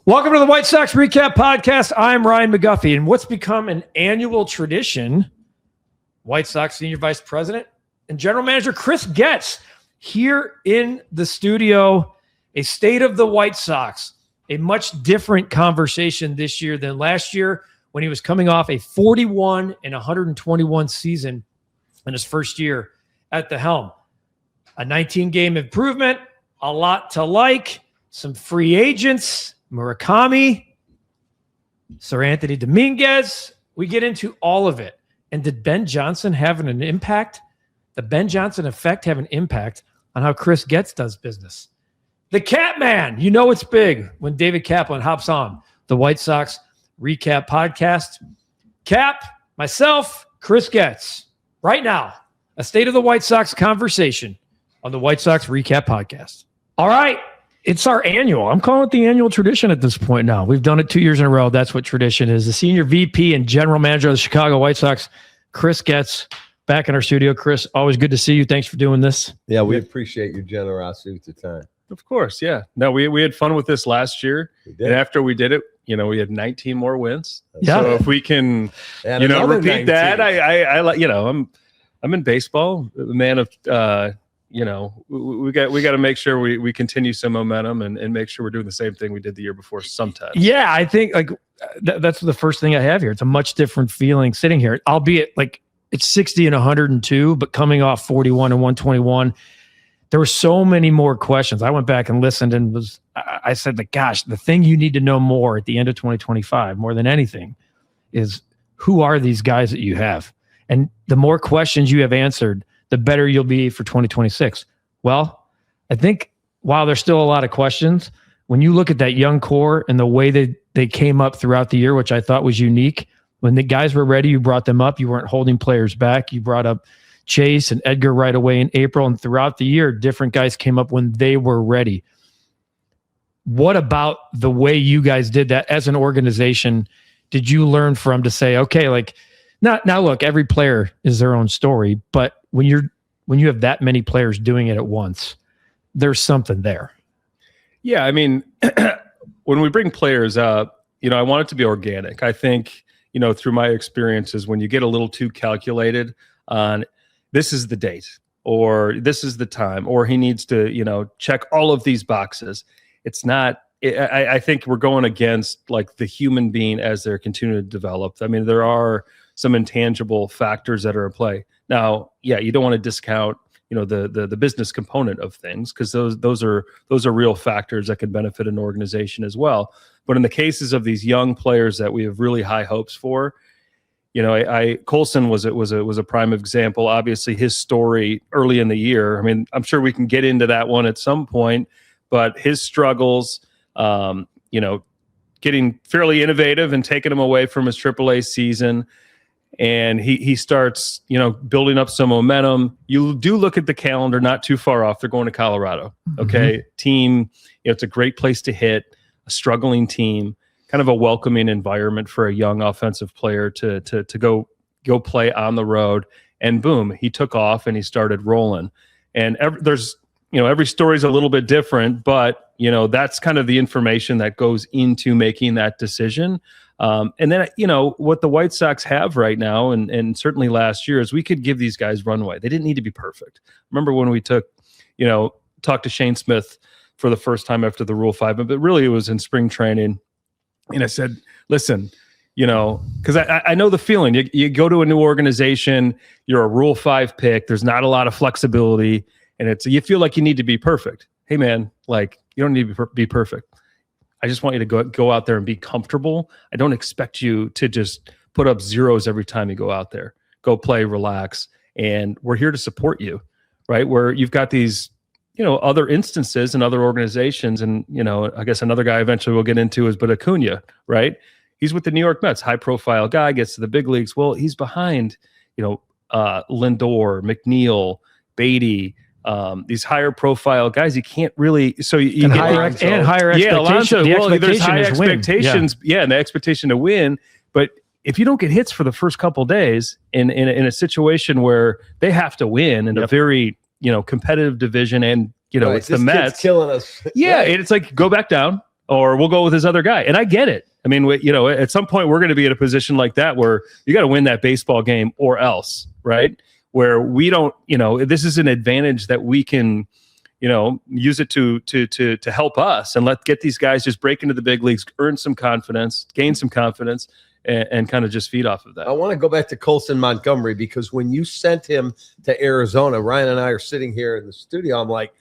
Welcome to the White Sox REKAP Podcast. I'm Ryan McGuffey, and what's become an annual tradition, White Sox Senior Vice President and General Manager Chris Getz here in the studio, a state of the White Sox, a much different conversation this year than last year when he was coming off a 41 and 121 season in his first year at the helm. A 19-game improvement, a lot to like, some free agents, Murakami, Sir Anthony Dominguez. We get into all of it. And did Ben Johnson have an impact? The Ben Johnson effect have an impact on how Chris Getz does business. The Catman, you know it's big when David Kaplan hops on the White Sox REKAP Podcast. Cap, myself, Chris Getz. Right now, a State of the White Sox conversation on the White Sox REKAP Podcast. All right. It's our annual. I'm calling it the annual tradition at this point now. We've done it 2 years in a row. That's what tradition is. The Senior VP and General Manager of the Chicago White Sox, Chris Getz, back in our studio. Chris, always good to see you. Thanks for doing this. Yeah, we appreciate your generosity with the time. Of course, yeah. No, we had fun with this last year. And after we did it, we had 19 more wins. Yeah. So if we can, repeat 19. That, I'm in baseball, a man of we got to make sure we continue some momentum and make sure we're doing the same thing we did the year before sometimes. Yeah, I think that's the first thing I have here. It's a much different feeling sitting here, albeit it's 60 and 102, but coming off 41 and 121, there were so many more questions. I went back and listened and I said, gosh, the thing you need to know more at the end of 2025, more than anything, is who are these guys that you have? And the more questions you have answered, the better you'll be for 2026. Well, I think while there's still a lot of questions, when you look at that young core and the way that they came up throughout the year, which I thought was unique, when the guys were ready, you brought them up. You weren't holding players back. You brought up Chase and Edgar right away in April, and throughout the year, different guys came up when they were ready. What about the way you guys did that as an organization did you learn from to say, okay, now look, every player is their own story, but when you have that many players doing it at once, there's something there. Yeah, I mean, when we bring players up, I want it to be organic. I think, through my experiences, when you get a little too calculated on this is the date or this is the time or he needs to, check all of these boxes, it's not. I think we're going against the human being as they're continuing to develop. I mean, there are some intangible factors that are in play. Now, yeah, you don't want to discount, the business component of things because those are real factors that can benefit an organization as well. But in the cases of these young players that we have really high hopes for, Colson was a prime example. Obviously, his story early in the year. I mean, I'm sure we can get into that one at some point, but his struggles, getting fairly innovative and taking him away from his AAA season. And he starts, building up some momentum. You do look at the calendar, not too far off. They're going to Colorado. Okay. Mm-hmm. Team, it's a great place to hit, a struggling team, kind of a welcoming environment for a young offensive player to go play on the road. And boom, he took off and he started rolling. And every story is a little bit different, but that's kind of the information that goes into making that decision. And then, what the White Sox have right now, and certainly last year, is we could give these guys runway. They didn't need to be perfect. Remember when we talked to Shane Smith for the first time after the Rule 5, but really it was in spring training. And I said, listen, because I know the feeling. You go to a new organization, you're a Rule 5 pick, there's not a lot of flexibility, and you feel like you need to be perfect. Hey, man, you don't need to be perfect. I just want you to go out there and be comfortable. I don't expect you to just put up zeros every time you go out there. Go play, relax, and we're here to support you, right? Where you've got these, other instances and other organizations, and I guess another guy eventually we'll get into is Acuna, right? He's with the New York Mets, high-profile guy, gets to the big leagues. Well, he's behind, Lindor, McNeil, Beatty. These higher profile guys, you can't really. So you get higher expectations. Yeah, Alonso. Well, there's high expectations. Yeah, and the expectation to win. But if you don't get hits for the first couple of days in a situation where they have to win in a very competitive division, and it's the Mets killing us. Yeah, it's like go back down, or we'll go with this other guy. And I get it. I mean, at some point we're going to be in a position like that where you got to win that baseball game or else, right? Where we don't, this is an advantage that we can, use it to help us and get these guys just break into the big leagues, earn some confidence, gain some confidence, and kind of just feed off of that. I want to go back to Colson Montgomery, because when you sent him to Arizona, Ryan and I are sitting here in the studio. I'm like,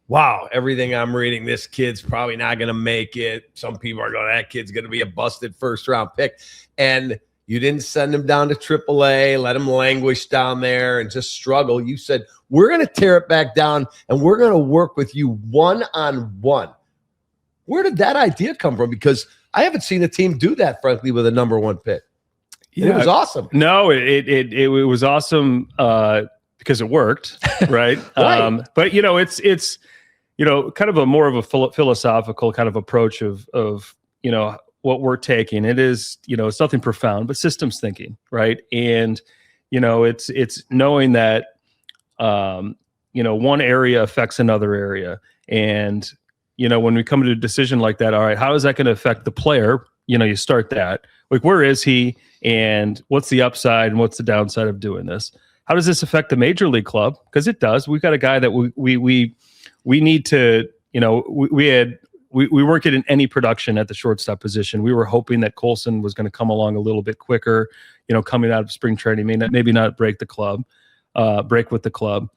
wow, everything I'm reading, this kid's probably not going to make it. Some people are going, that kid's going to be a busted first-round pick. And you didn't send him down to AAA, let him languish down there and just struggle. You said, we're going to tear it back down, and we're going to work with you one-on-one. Where did that idea come from? Because I haven't seen a team do that, frankly, with a number one pick. Yeah, it was awesome. No, it was awesome because it worked, right? Right. But it's kind of a more of a philosophical kind of approach of what we're taking. It is, it's nothing profound, but systems thinking, right? And it's knowing that one area affects another area, and when we come to a decision like that, all right, how is that going to affect the player? You start that, like, where is he, and what's the upside and what's the downside of doing this? How does this affect the major league club? Because it does. We've got a guy that we need to, we weren't getting any production at the shortstop position. We were hoping that Colson was going to come along a little bit quicker, coming out of spring training, maybe not break with the club.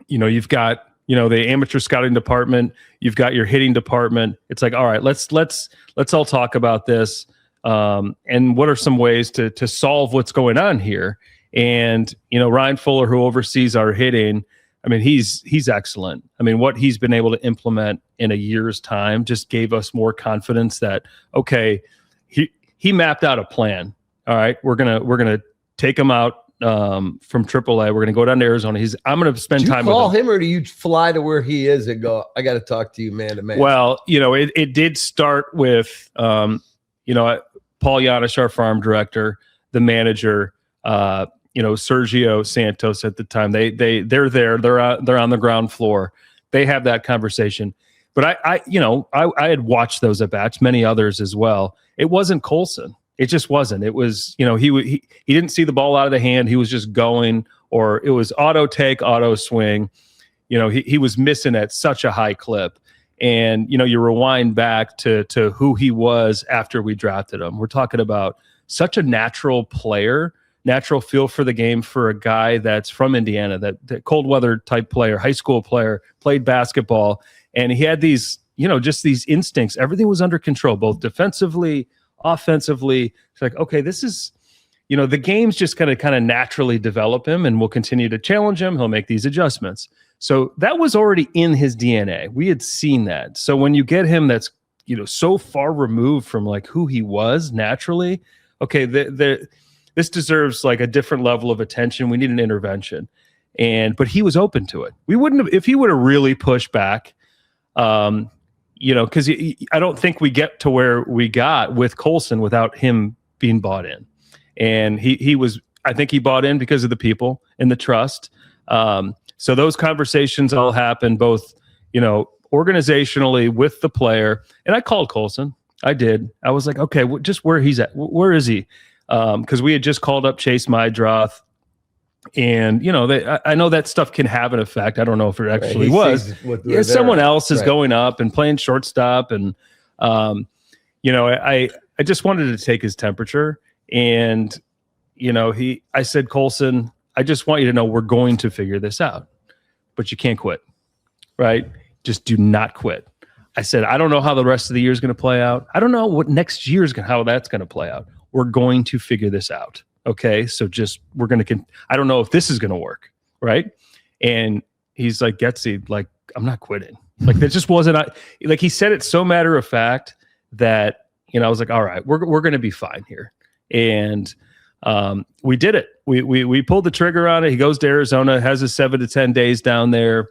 You've got, the amateur scouting department, you've got your hitting department. It's like, all right, let's all talk about this. And what are some ways to solve what's going on here? And, Ryan Fuller, who oversees our hitting, I mean, he's excellent. I mean, what he's been able to implement in a year's time just gave us more confidence that, okay, he mapped out a plan. All right, we're gonna take him out from AAA. We're gonna go down to Arizona. I'm gonna spend time with him. Do you call him, or do you fly to where he is and go, I got to talk to you man to man? Well, it did start with Paul Yanish, our farm director, the manager. Sergio Santos at the time. They're there. They're on the ground floor. They have that conversation. But I had watched those at bats, many others as well. It wasn't Colson. It just wasn't. It was, he didn't see the ball out of the hand. He was just going, or it was auto take, auto swing. He was missing at such a high clip. And, you rewind back to who he was after we drafted him. We're talking about such a natural player, natural feel for the game for a guy that's from Indiana, that cold weather type player, high school player, played basketball. And he had these, just these instincts. Everything was under control, both defensively, offensively. It's like, okay, this is, the game's just going to kind of naturally develop him, and we'll continue to challenge him. He'll make these adjustments. So that was already in his DNA. We had seen that. So when you get him that's, so far removed from like who he was naturally, okay, this deserves like a different level of attention. We need an intervention. But he was open to it. We wouldn't have, if he would have really pushed back, because I don't think we get to where we got with Colson without him being bought in. And I think he bought in because of the people and the trust. So those conversations all happened both, organizationally with the player. And I called Colson. I did. I was like, okay, just where he's at. Where is he? Because we had just called up Chase Mydroth. And, I know that stuff can have an effect. I don't know if it actually was. Someone else is going up and playing shortstop. And, I just wanted to take his temperature. And, I said, Colson, I just want you to know we're going to figure this out. But you can't quit, right? Just do not quit. I said, I don't know how the rest of the year is going to play out. I don't know what next year is how that's going to play out. We're going to figure this out. Okay, so we're going to, I don't know if this is going to work, right? And he's like, Getzy, like, I'm not quitting. Like, that just wasn't, like, he said it so matter of fact that, I was like, all right, we're going to be fine here. And we did it. We pulled the trigger on it. He goes to Arizona, has his 7 to 10 days down there.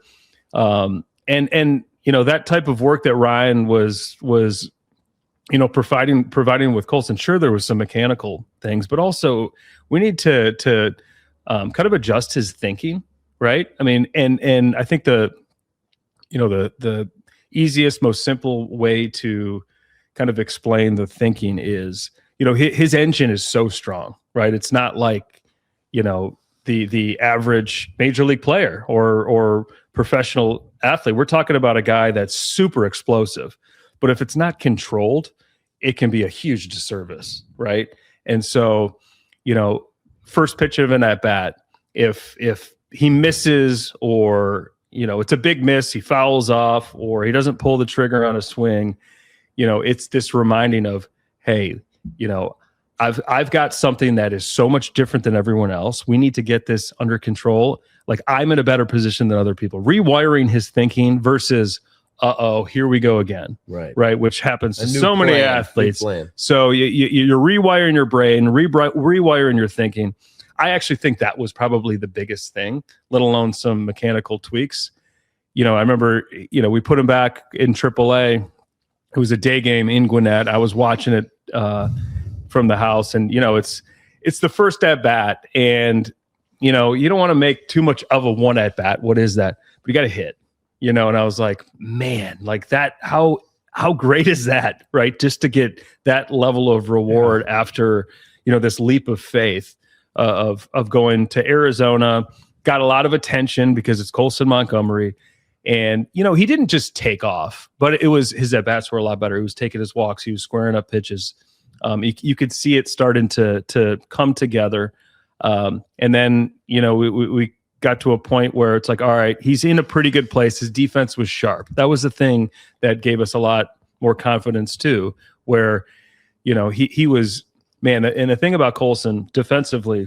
And that type of work that Ryan was providing with Colson. Sure, there was some mechanical things, but also we need to kind of adjust his thinking, right? I mean, and I think easiest, most simple way to kind of explain the thinking is, his engine is so strong, right? It's not like, the average major league player or professional athlete. We're talking about a guy that's super explosive, but if it's not controlled, it can be a huge disservice, right? And so, first pitch of an at bat, if he misses or, it's a big miss, he fouls off, or he doesn't pull the trigger on a swing, it's this reminding of, hey, I've got something that is so much different than everyone else. We need to get this under control. Like, I'm in a better position than other people. Rewiring his thinking versus, here we go again. Right. Which happens to so many athletes. So you're rewiring your brain, rewiring your thinking. I actually think that was probably the biggest thing, let alone some mechanical tweaks. I remember, we put him back in AAA. It was a day game in Gwinnett. I was watching it from the house, and it's the first at bat, and you don't want to make too much of a one at bat. What is that? But you got to hit. And I was like, man, like that. How great is that, right? Just to get that level of reward after this leap of faith of going to Arizona. Got a lot of attention because it's Colson Montgomery. And, he didn't just take off, but it was his at-bats were a lot better. He was taking his walks. He was squaring up pitches. You could see it starting to come together. And then, we got to a point where it's like, all right, he's in a pretty good place. His defense was sharp. That was the thing that gave us a lot more confidence too, where, he was, man. And the thing about Colson defensively,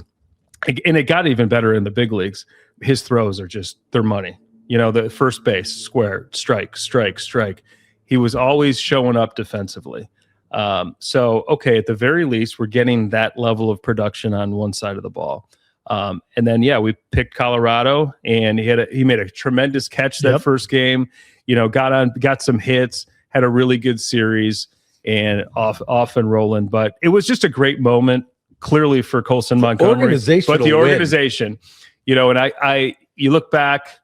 and it got even better in the big leagues, his throws are just, they're money. The first base, square, strike. He was always showing up defensively. So, okay, at the very least, we're getting that level of production on one side of the ball. And then, we picked Colorado, and he made a tremendous catch that first game, got some hits, had a really good series, and off and rolling. But it was just a great moment, clearly, for Colson Montgomery. But the organization, and you look back,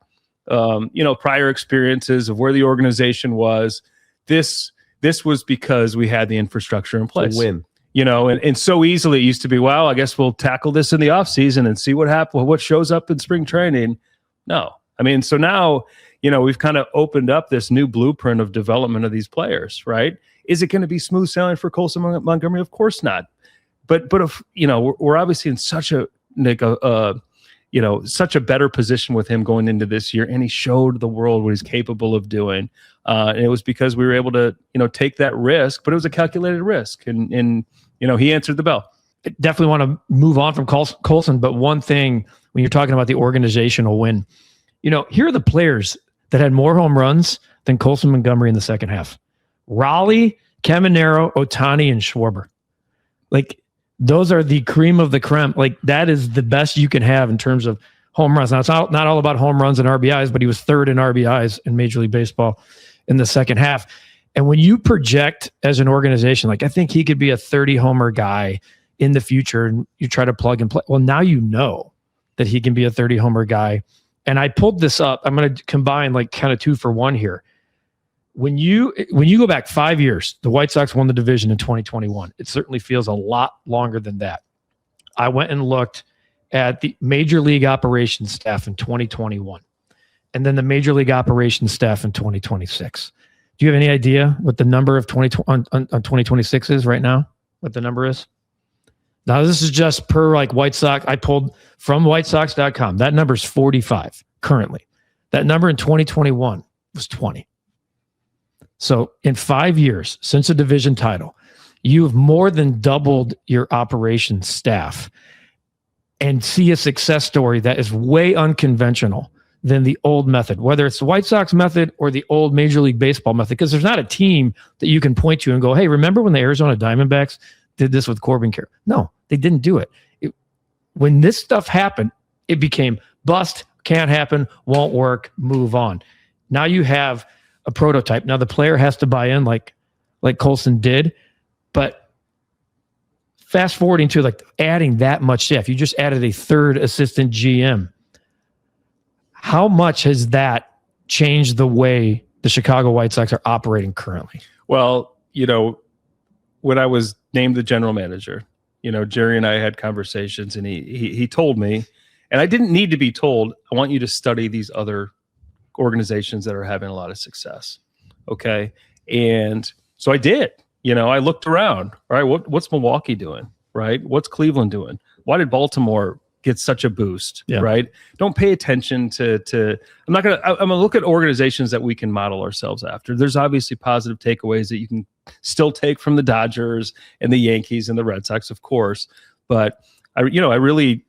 prior experiences of where the organization was. This was because we had the infrastructure in place. Win. And so easily it used to be, well, I guess we'll tackle this in the offseason and see what happens, what shows up in spring training. No. So now, we've kind of opened up this new blueprint of development of these players, right? Is it going to be smooth sailing for Colson Montgomery? Of course not. But if, we're obviously in such a such a better position with him going into this year, and he showed the world what he's capable of doing. And it was because we were able to, take that risk, but it was a calculated risk, and he answered the bell. I definitely want to move on from Colson, but one thing when you're talking about the organizational win, here are the players that had more home runs than Colson Montgomery in the second half: Raleigh, Caminero, Ohtani, and Schwarber. Like, those are the cream of the creme. Like, that is the best you can have in terms of home runs. Now, it's not all about home runs and RBIs, but he was third in RBIs in Major League Baseball in the second half. And when you project as an organization, like, I think he could be a 30-homer guy in the future, and you try to plug and play. Well, now you know that he can be a 30-homer guy. And I pulled this up. I'm going to combine like kind of 2 for 1 here. When you go back 5 years, the White Sox won the division in 2021. It certainly feels a lot longer than that. I went and looked at the Major League Operations staff in 2021, and then the Major League Operations staff in 2026. Do you have any idea what the number of 2026 is right now? What the number is? Now, this is just per like White Sox. I pulled from whitesox.com. That number is 45 currently. That number in 2021 was 20. So in 5 years since a division title, you have more than doubled your operations staff, and see a success story that is way unconventional than the old method, whether it's the White Sox method or the old Major League Baseball method, because there's not a team that you can point to and go, hey, remember when the Arizona Diamondbacks did this with Corbin Carroll? No, they didn't do it. When this stuff happened, it became bust, can't happen, won't work, move on. Now you have a prototype. Now the player has to buy in like Colson did, but fast forwarding to like adding that much staff, you just added a third assistant GM. How much has that changed the way the Chicago White Sox are operating currently? Well, when I was named the general manager, Jerry and I had conversations, and he told me, and I didn't need to be told, I want you to study these other organizations that are having a lot of success. Okay. And so I did. I looked around. All right, what's Milwaukee doing? Right? What's Cleveland doing? Why did Baltimore get such a boost? Yeah. Right? Don't pay attention to I'm gonna look at organizations that we can model ourselves after. There's obviously positive takeaways that you can still take from the Dodgers and the Yankees and the Red Sox, of course. But I really,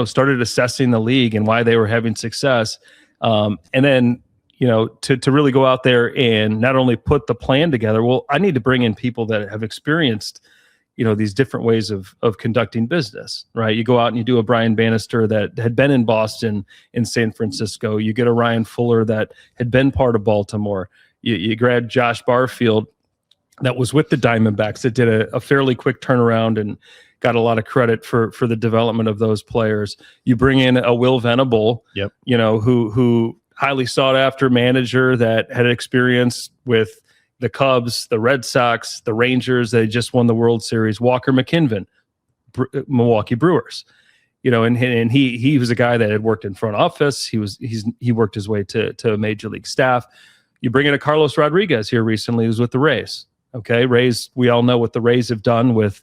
started assessing the league and why they were having success. And then, to really go out there and not only put the plan together, well, I need to bring in people that have experienced, these different ways of conducting business, right? You go out and you do a Brian Bannister that had been in Boston, in San Francisco. You get a Ryan Fuller that had been part of Baltimore. You grab Josh Barfield that was with the Diamondbacks that did a fairly quick turnaround and got a lot of credit for the development of those players. You bring in a Will Venable, Yep. Who highly sought after manager that had experience with the Cubs, the Red Sox, the Rangers. They just won the World Series. Walker McKinven, Milwaukee Brewers. And he was a guy that had worked in front office. He worked his way to a major league staff. You bring in a Carlos Rodriguez here recently, who's with the Rays. Okay, Rays. We all know what the Rays have done with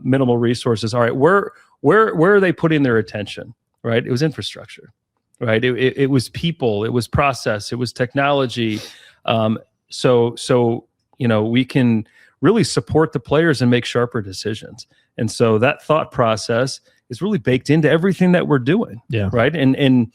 minimal resources. All right, where are they putting their attention? Right, it was infrastructure. Right, it was people, it was process, it was technology. So we can really support the players and make sharper decisions. And so that thought process is really baked into everything that we're doing. Yeah. Right. And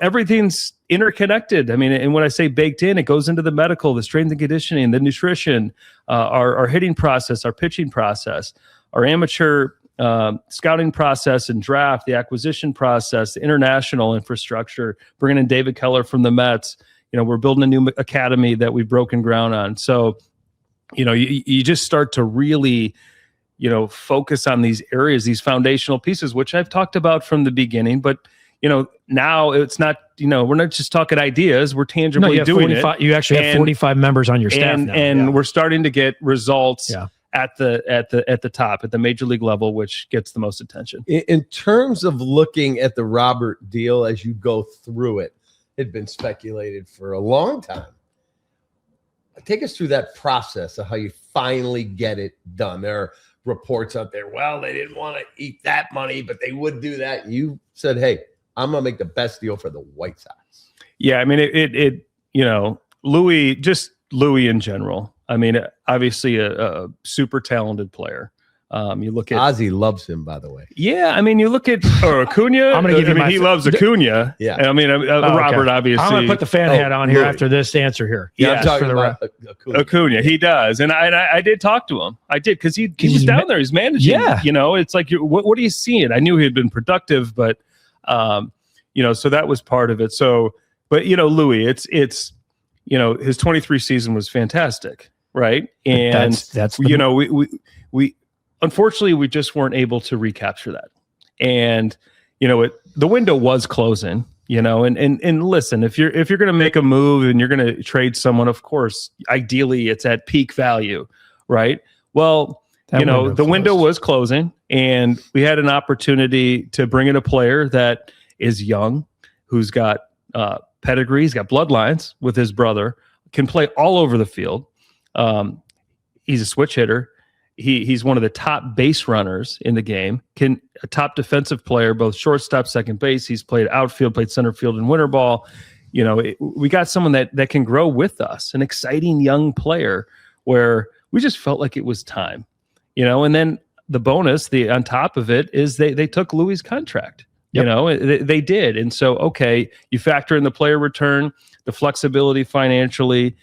everything's interconnected. I mean, and when I say baked in, it goes into the medical, the strength and conditioning, the nutrition, our hitting process, our pitching process, our amateur scouting process and draft, the acquisition process, the international infrastructure, bringing in David Keller from the Mets. We're building a new academy that we've broken ground on. So, you just start to really, focus on these areas, these foundational pieces, which I've talked about from the beginning. But, now it's not, we're not just talking ideas, we're tangibly doing it. You actually have 45 members on your staff now. And we're starting to get results at the top, at the major league level, which gets the most attention. In terms of looking at the Robert deal as you go through it, had been speculated for a long time. Take us through that process of how you finally get it done. There are reports out there, well, they didn't want to eat that money, but they would do that. You said, hey, I'm going to make the best deal for the White Sox. Yeah, I mean, Louis in general. I mean, obviously a super talented player. You look at Ozzy loves him, by the way. Yeah, I mean, you look at Acuna. I'm going to give you he loves Acuna. Yeah, I mean, Robert obviously. I'm going to put the fan hat on here after this answer here. Yeah, I'm talking about Acuna. He does, and I did talk to him. I did because he was down there. He's managing. Yeah, it's like what are you seeing? I knew he had been productive, but so that was part of it. So, but Louis, it's his 23 season was fantastic, right? And that's we unfortunately, we just weren't able to recapture that. And, the window was closing, and listen, if you're going to make a move and you're going to trade someone, of course, ideally it's at peak value, right? Well, the window was closing, and we had an opportunity to bring in a player that is young, who's got pedigree, he's got bloodlines with his brother, can play all over the field. He's a switch hitter. He's one of the top base runners in the game, a top defensive player, both shortstop, second base. He's played outfield, played center field in winter ball. We got someone that can grow with us, an exciting young player where we just felt like it was time, and then the bonus, on top of it is they took Louis' contract. Yep. They did. And so, okay, you factor in the player return, the flexibility financially,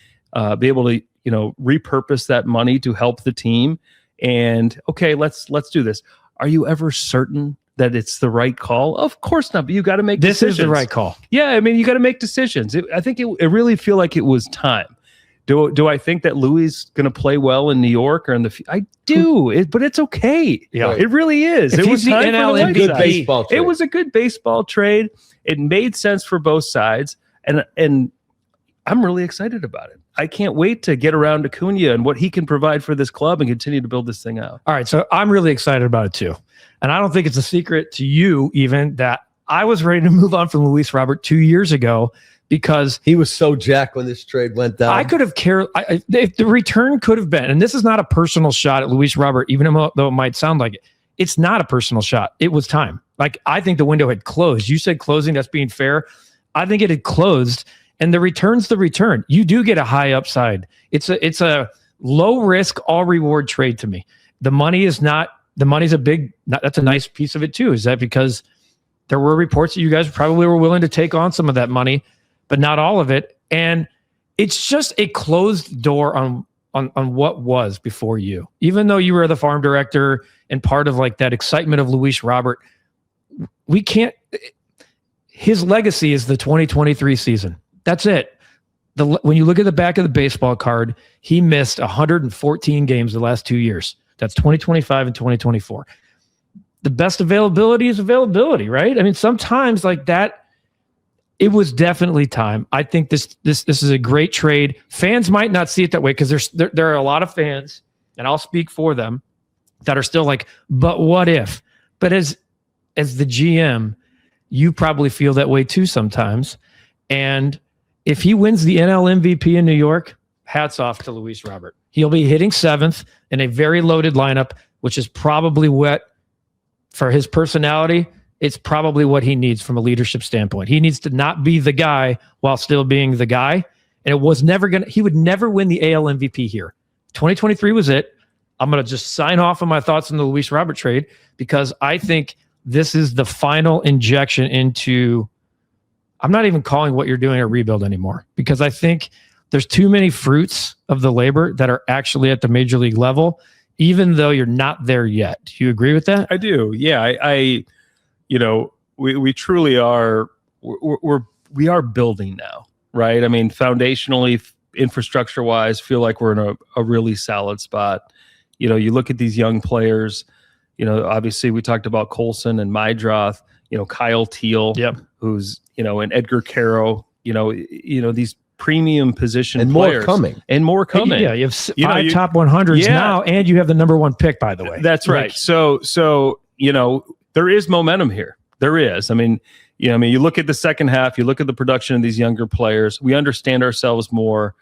be able to, repurpose that money to help the team. And okay, let's do this. Are you ever certain that it's the right call? Of course not, but you got to make decisions. This is the right call. Yeah, I mean, you got to make decisions. I think it really feel like it was time. Do I think that Louis is going to play well in New York or in the? I do, but it's okay. Yeah, it really is. It was time for the good baseball trade. It was a good baseball trade. It made sense for both sides, and I'm really excited about it. I can't wait to get around Acuna and what he can provide for this club and continue to build this thing out. All right, so I'm really excited about it too. And I don't think it's a secret to you even that I was ready to move on from Luis Robert 2 years ago because he was so jacked when this trade went down. I could have cared. If the return could have been, and this is not a personal shot at Luis Robert, even though it might sound like it, it's not a personal shot. It was time. Like, I think the window had closed. You said closing, that's being fair. I think it had closed, and the return's the return. You do get a high upside. It's a low risk, all reward trade to me. The money's that's a nice piece of it too. Is that because there were reports that you guys probably were willing to take on some of that money, but not all of it. And it's just a closed door on what was before you. Even though you were the farm director and part of like that excitement of Luis Robert, we can't. His legacy is the 2023 season. That's it. When you look at the back of the baseball card, he missed 114 games the last 2 years. That's 2025 and 2024. The best availability is availability, right? I mean, sometimes like that, it was definitely time. I think this is a great trade. Fans might not see it that way because there are a lot of fans, and I'll speak for them, that are still like, but what if? But as the GM, you probably feel that way too sometimes. And if he wins the NL MVP in New York, hats off to Luis Robert. He'll be hitting 7th in a very loaded lineup, which is probably what, for his personality, it's probably what he needs from a leadership standpoint. He needs to not be the guy while still being the guy. And it was never he would never win the AL MVP here. 2023 was it. I'm going to just sign off on my thoughts on the Luis Robert trade because I think this is the final injection into, I'm not even calling what you're doing a rebuild anymore, because I think there's too many fruits of the labor that are actually at the major league level, even though you're not there yet. Do you agree with that? I do. Yeah. We truly are, we are building now, right? I mean, foundationally, infrastructure wise, feel like we're in a really solid spot. You look at these young players, obviously we talked about Colson and Mydroth, Kyle Teal, who's, and Edgar Caro, these premium position and players. More coming. Yeah, you have 5 top 100s now, and you have the number 1 pick, by the way. That's right. So there is momentum here. There is. I mean, you look at the second half, you look at the production of these younger players. We understand ourselves more.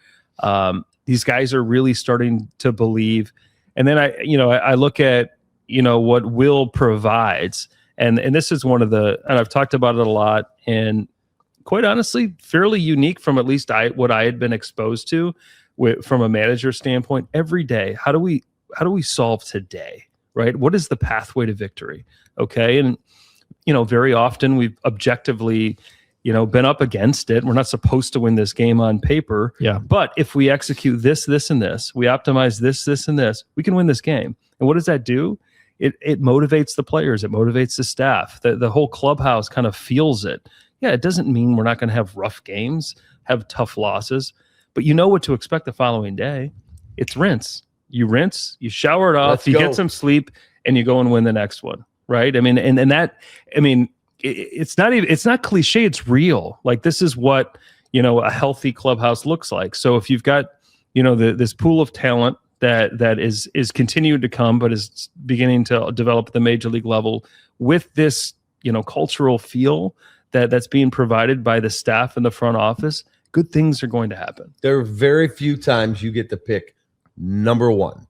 These guys are really starting to believe. And then I look at, what Will provides. And this is one of and I've talked about it a lot, and quite honestly, fairly unique from at least what I had been exposed to from a manager standpoint. Every day, how do we solve today, right? What is the pathway to victory? Okay. And, very often we've objectively, been up against it. We're not supposed to win this game on paper. Yeah. But if we execute this, and this, we optimize this, and this, we can win this game. And what does that do? It motivates the players. It motivates the staff. The whole clubhouse kind of feels it. Yeah, it doesn't mean we're not going to have rough games, have tough losses, but you know what to expect the following day. It's rinse. You rinse, you shower it off, get some sleep, and you go and win the next one, right? I mean, and that, I mean, it's not cliche. It's real. Like, this is what, a healthy clubhouse looks like. So if you've got, this pool of talent that is continuing to come, but is beginning to develop at the major league level with this, cultural feel that's being provided by the staff in the front office, good things are going to happen. There are very few times you get to pick number 1.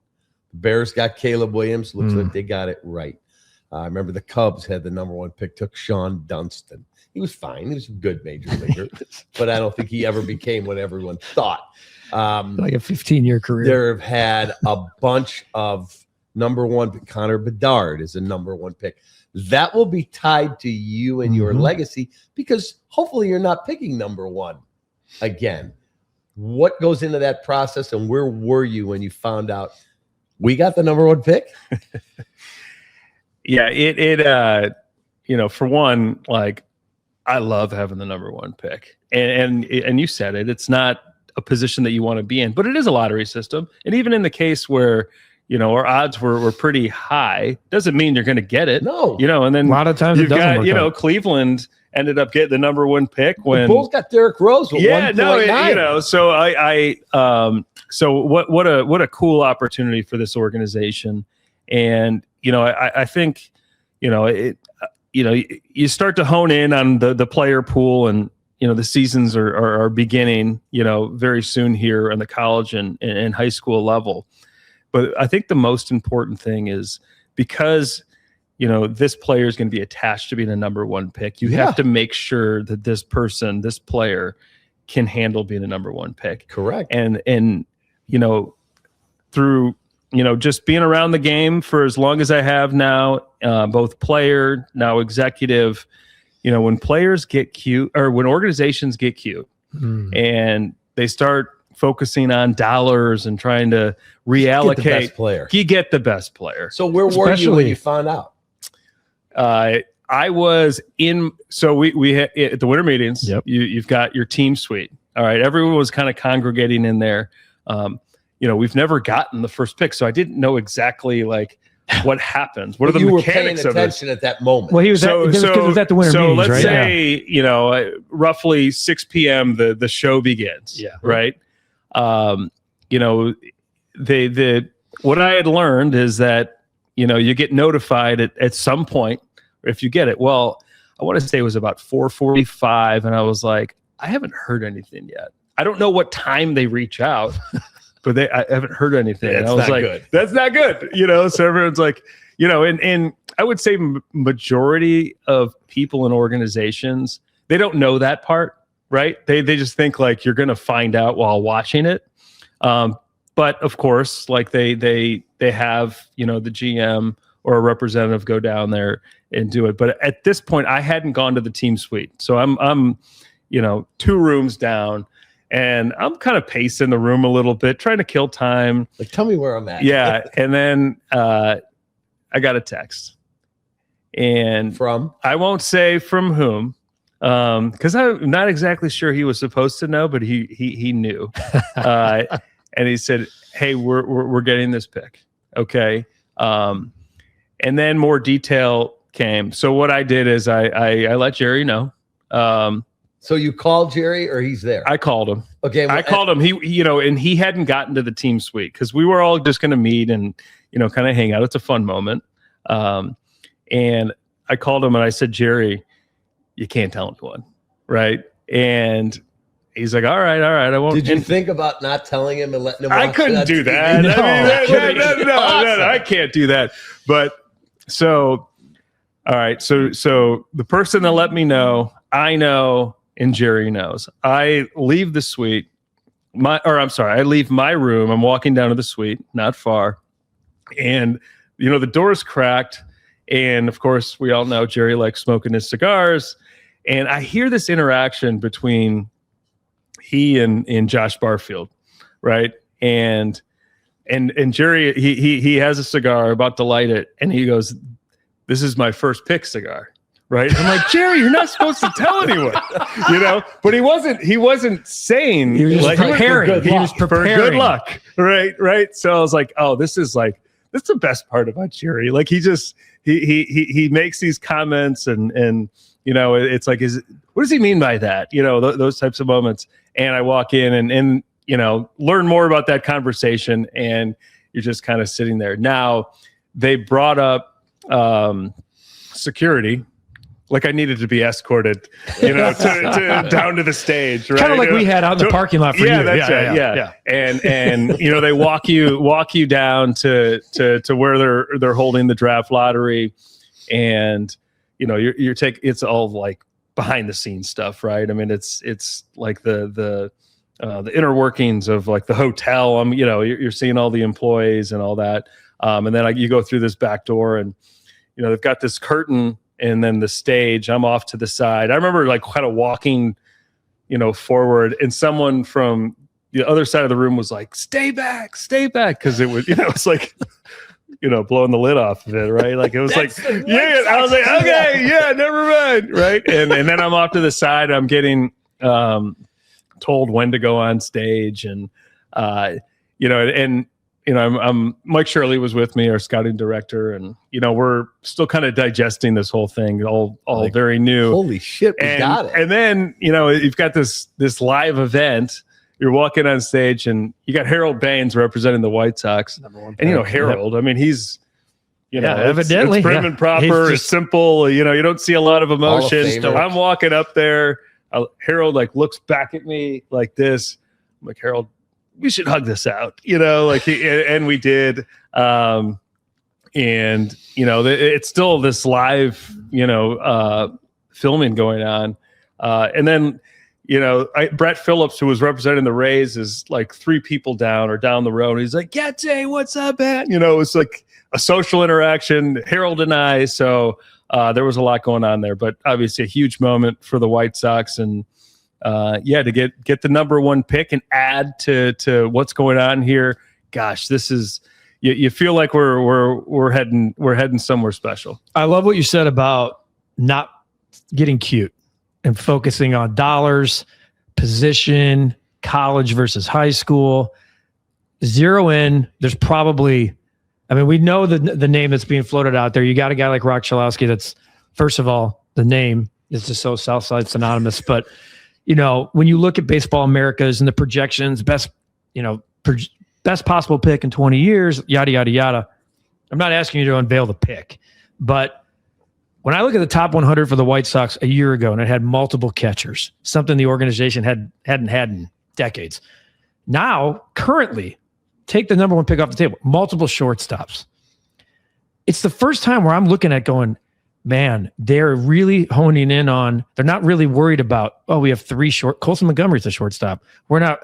The Bears got Caleb Williams. Looks like they got it right. I remember the Cubs had the number 1 pick, took Sean Dunston. He was fine. He was a good major leaguer, but I don't think he ever became what everyone thought. Like a 15-year career. There have had a bunch of number 1. Connor Bedard is a number 1 pick. That will be tied to you and your legacy, because hopefully you're not picking number 1 again. What goes into that process, and where were you when you found out we got the number 1 pick? Yeah, for one, like, I love having the number 1 pick, and you said it. It's not a position that you want to be in, but it is a lottery system. And even in the case where, our odds were pretty high, doesn't mean you're going to get it. No. And then a lot of times you've got, Cleveland, ended up getting the number 1 pick when the Bulls got Derrick Rose with 1.9. So so what a cool opportunity for this organization. And, I think, you start to hone in on the player pool, and, the seasons are beginning, very soon here on the college and high school level. But I think the most important thing is because, this player is going to be attached to being a number 1 pick. You have to make sure that this player can handle being a number 1 pick. Correct. And through, just being around the game for as long as I have now, both player, now executive, when players get cute, or when organizations get cute and they start focusing on dollars and trying to reallocate, you get the best player. So where were you when you found out? I was in, so we had at the winter meetings, you've got your team suite. All right. Everyone was kind of congregating in there. We've never gotten the first pick, so I didn't know exactly like what happens. What are the mechanics of it? You were paying attention at that moment. Well, he was at the winter meetings, let's right? say, roughly 6 p.m. the show begins. Yeah. Right. What I had learned is that, you get notified at some point if you get it. Well, I want to say it was about 4:45, and I was like, I haven't heard anything yet. I don't know what time they reach out, but I haven't heard anything. Yeah, and I was like, good. That's not good. So everyone's like, and I would say majority of people in organizations, they don't know that part, right? They just think like you're going to find out while watching it. But of course, like they have, the GM or a representative go down there and do it. But at this point, I hadn't gone to the team suite. So I'm 2 rooms down, and I'm kind of pacing the room a little bit, trying to kill time. Like, tell me where I'm at. Yeah. And then I got a text. And from? I won't say from whom, because I'm not exactly sure he was supposed to know, but he knew. And he said, hey, we're getting this pick. Okay. And then more detail came. So what I did is I let Jerry know. So you called Jerry, or he's there? I called him. Okay. Well, I called him. He, and he hadn't gotten to the team suite because we were all just going to meet and, kind of hang out. It's a fun moment. And I called him and I said, Jerry, you can't tell anyone. Right. And he's like, all right. I won't. Did you think about not telling him and letting him? I couldn't do that. No, I can't do that. But so, all right. So the person that let me know, I know, and Jerry knows. I leave the suite. I leave my room. I'm walking down to the suite, not far, and the door's cracked. And of course, we all know Jerry likes smoking his cigars. And I hear this interaction between he and Josh Barfield, right? And Jerry, he has a cigar, about to light it, and he goes, "This is my first pick cigar." Right. I'm like, Jerry, you're not supposed to tell anyone, but he wasn't saying, he was just preparing. He was preparing for good luck. Right. So I was like, oh, this is the best part about Jerry. Like he makes these comments and it's like, what does he mean by that? Those types of moments. And I walk in and learn more about that conversation, and you're just kind of sitting there. Now they brought up security. Like I needed to be escorted, to down to the stage, right? Kind of like we had out in the parking lot for you. Yeah. And they walk you down to where they're holding the draft lottery, and you're it's all like behind the scenes stuff, right? I mean, it's like the inner workings of like the hotel. You're seeing all the employees and all that, and then you go through this back door, and they've got this curtain. And then the stage, I'm off to the side. I remember like kind of walking, forward, and someone from the other side of the room was like, stay back. Cause it was, it's like, blowing the lid off of it. Right. Like it was like, yeah, I was like, okay, yeah, never mind. Right. And then I'm off to the side. I'm getting told when to go on stage, and, and I'm Mike Shirley was with me, our scouting director, and we're still kind of digesting this whole thing, all like, very new. Holy shit, we got it. And then you've got this live event. You're walking on stage, and you got Harold Baines representing the White Sox, and Harold. I mean, he's evidently it's prim and proper. It's simple. You don't see a lot of emotion. I'm walking up there. Harold looks back at me like this. I'm like, Harold, we should hug this out, and we did. It's still this live, filming going on. And then, Brett Phillips, who was representing the Rays, is like 3 people down or down the road. He's like, Getz, what's up, man? It's like a social interaction, Harold and I. So there was a lot going on there, but obviously a huge moment for the White Sox. And to get the number 1 pick and add to what's going on here. Gosh, this is you feel like we're heading somewhere special. I love what you said about not getting cute and focusing on dollars, position, college versus high school. Zero in. There's probably, we know the name that's being floated out there. You got a guy like Rock Chalowski that's, first of all, the name is just so Southside synonymous, but when you look at Baseball Americas and the projections, best possible pick in 20 years, yada, yada, yada. I'm not asking you to unveil the pick, but when I look at the top 100 for the White Sox a year ago, and it had multiple catchers, something the organization hadn't had in decades. Now, currently, take the number 1 pick off the table, multiple shortstops. It's the first time where I'm looking at going, man, they're really honing in on, they're not really worried about, we have 3 Colson Montgomery's a shortstop. We're not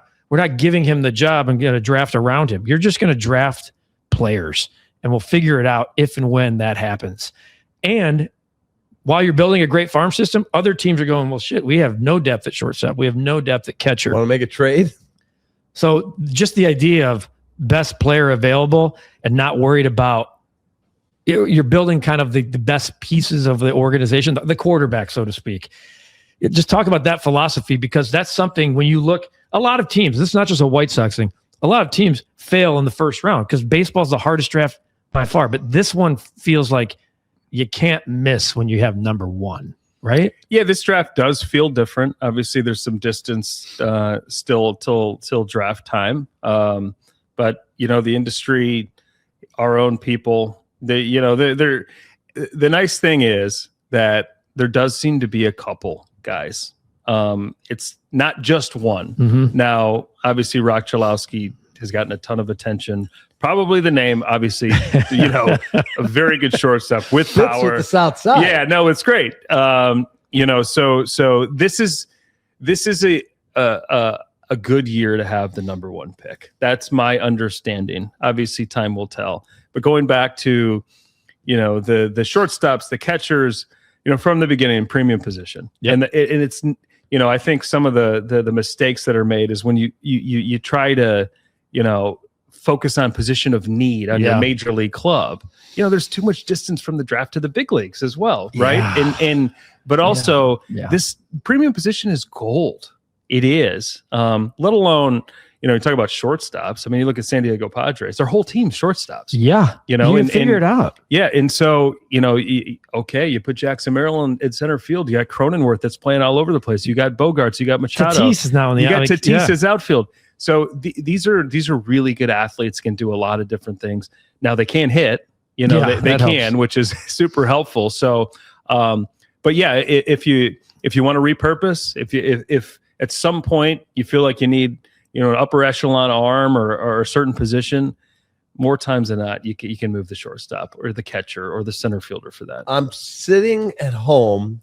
giving him the job and going to draft around him. You're just going to draft players, and we'll figure it out if and when that happens. And while you're building a great farm system, other teams are going, well, shit, we have no depth at shortstop. We have no depth at catcher. Want to make a trade? So just the idea of best player available and not worried about, you're building kind of the best pieces of the organization, the quarterback, so to speak. Just talk about that philosophy, because that's something when you look, a lot of teams, this is not just a White Sox thing, a lot of teams fail in the first round because baseball's the hardest draft by far. But this one feels like you can't miss when you have number 1, right? Yeah, this draft does feel different. Obviously, there's some distance still till draft time. But the industry, our own people, the nice thing is that there does seem to be a couple guys. It's not just one. Mm-hmm. Now, obviously, Rock Chalowski has gotten a ton of attention. Probably the name, obviously, a very good shortstop with power. With the South Side. Yeah, no, it's great. So this is a good year to have the number 1 pick. That's my understanding. Obviously, time will tell. But going back to, the shortstops, the catchers, from the beginning, premium position. Yep. And it's, I think some of the mistakes that are made is when you try to, focus on position of need on your major league club. There's too much distance from the draft to the big leagues as well, right? But also this premium position is gold. It is. Let alone, you talk about shortstops. You look at San Diego Padres, their whole team's shortstops. Yeah. And figure it out. Yeah. And so, you put Jackson Merrill in center field. You got Cronenworth that's playing all over the place. You got Bogarts. You got Machado. Tatis is now in the Tatis' outfield. So these are really good athletes, can do a lot of different things. Now they can hit, they can, helps. Which is super helpful. So, but yeah, if you want to repurpose, if at some point you feel like you need, an upper echelon arm or a certain position, more times than not, you can move the shortstop or the catcher or the center fielder for that. I'm sitting at home,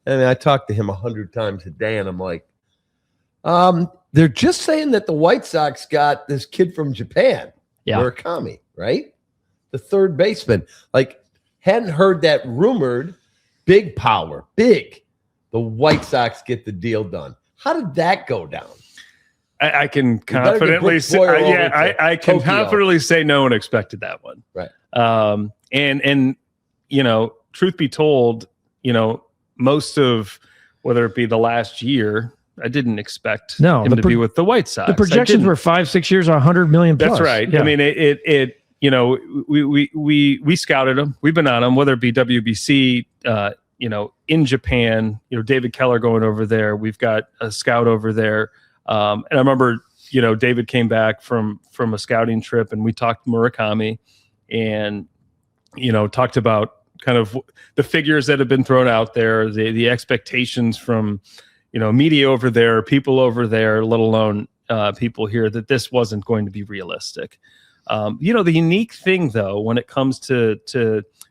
and I talk to him 100 times a day, and I'm like, they're just saying that the White Sox got this kid from Japan, Murakami, right? The third baseman. Hadn't heard that rumored big power, big. The White Sox get the deal done. How did that go down? I can confidently say, I can confidently say no one expected that one. Right. And truth be told, most of whether it be the last year, I didn't expect No, him to be with the White Sox. The projections were 5-6 years, 100 million plus. That's right. Yeah. I mean, it you know, we scouted him. We've been on him, whether it be WBC, you know, in Japan, you know, David Keller going over there. We've got a scout over there. And I remember, you know, David came back from a scouting trip, and we talked Murakami and, you know, talked about kind of the figures that have been thrown out there, the expectations from, you know, media over there, people over there, let alone people here, that this wasn't going to be realistic. You know, the unique thing, though, when it comes to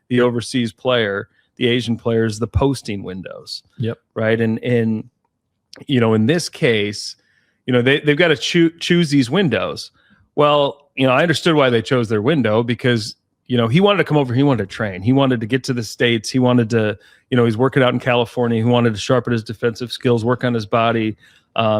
the overseas player, the Asian players, the posting windows. Yep. Right. And you know, in this case, you know, they've got to choose these windows. Well, you know, I understood why they chose their window, because, you know, he wanted to come over. He wanted to train. He wanted to get to the States. He wanted to, you know, he's working out in California. He wanted to sharpen his defensive skills, work on his body,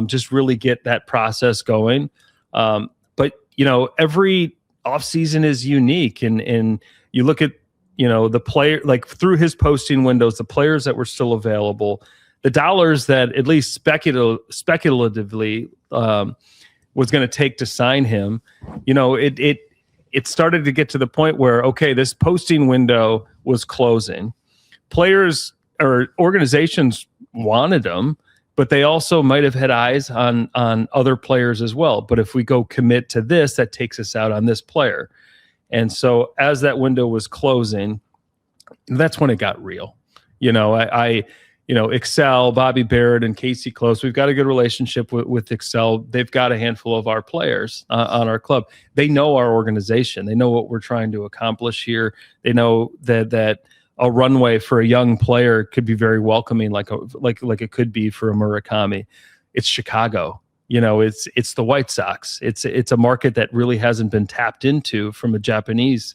just really get that process going. But, you know, every offseason is unique. And you look at, you know, the player, like through his posting windows, the players that were still available, the dollars that at least speculatively was going to take to sign him, you know, it started to get to the point where, okay, this posting window was closing. Players or organizations wanted him, but they also might have had eyes on other players as well. But if we go commit to this, that takes us out on this player. And so as that window was closing, that's when it got real. You know, I you know, Excel, Bobby Barrett, and Casey Close, we've got a good relationship with Excel. They've got a handful of our players on our club. They know our organization. They know what we're trying to accomplish here. They know that a runway for a young player could be very welcoming, like it could be for a Murakami. It's Chicago. You know, it's the White Sox. It's a market that really hasn't been tapped into from a Japanese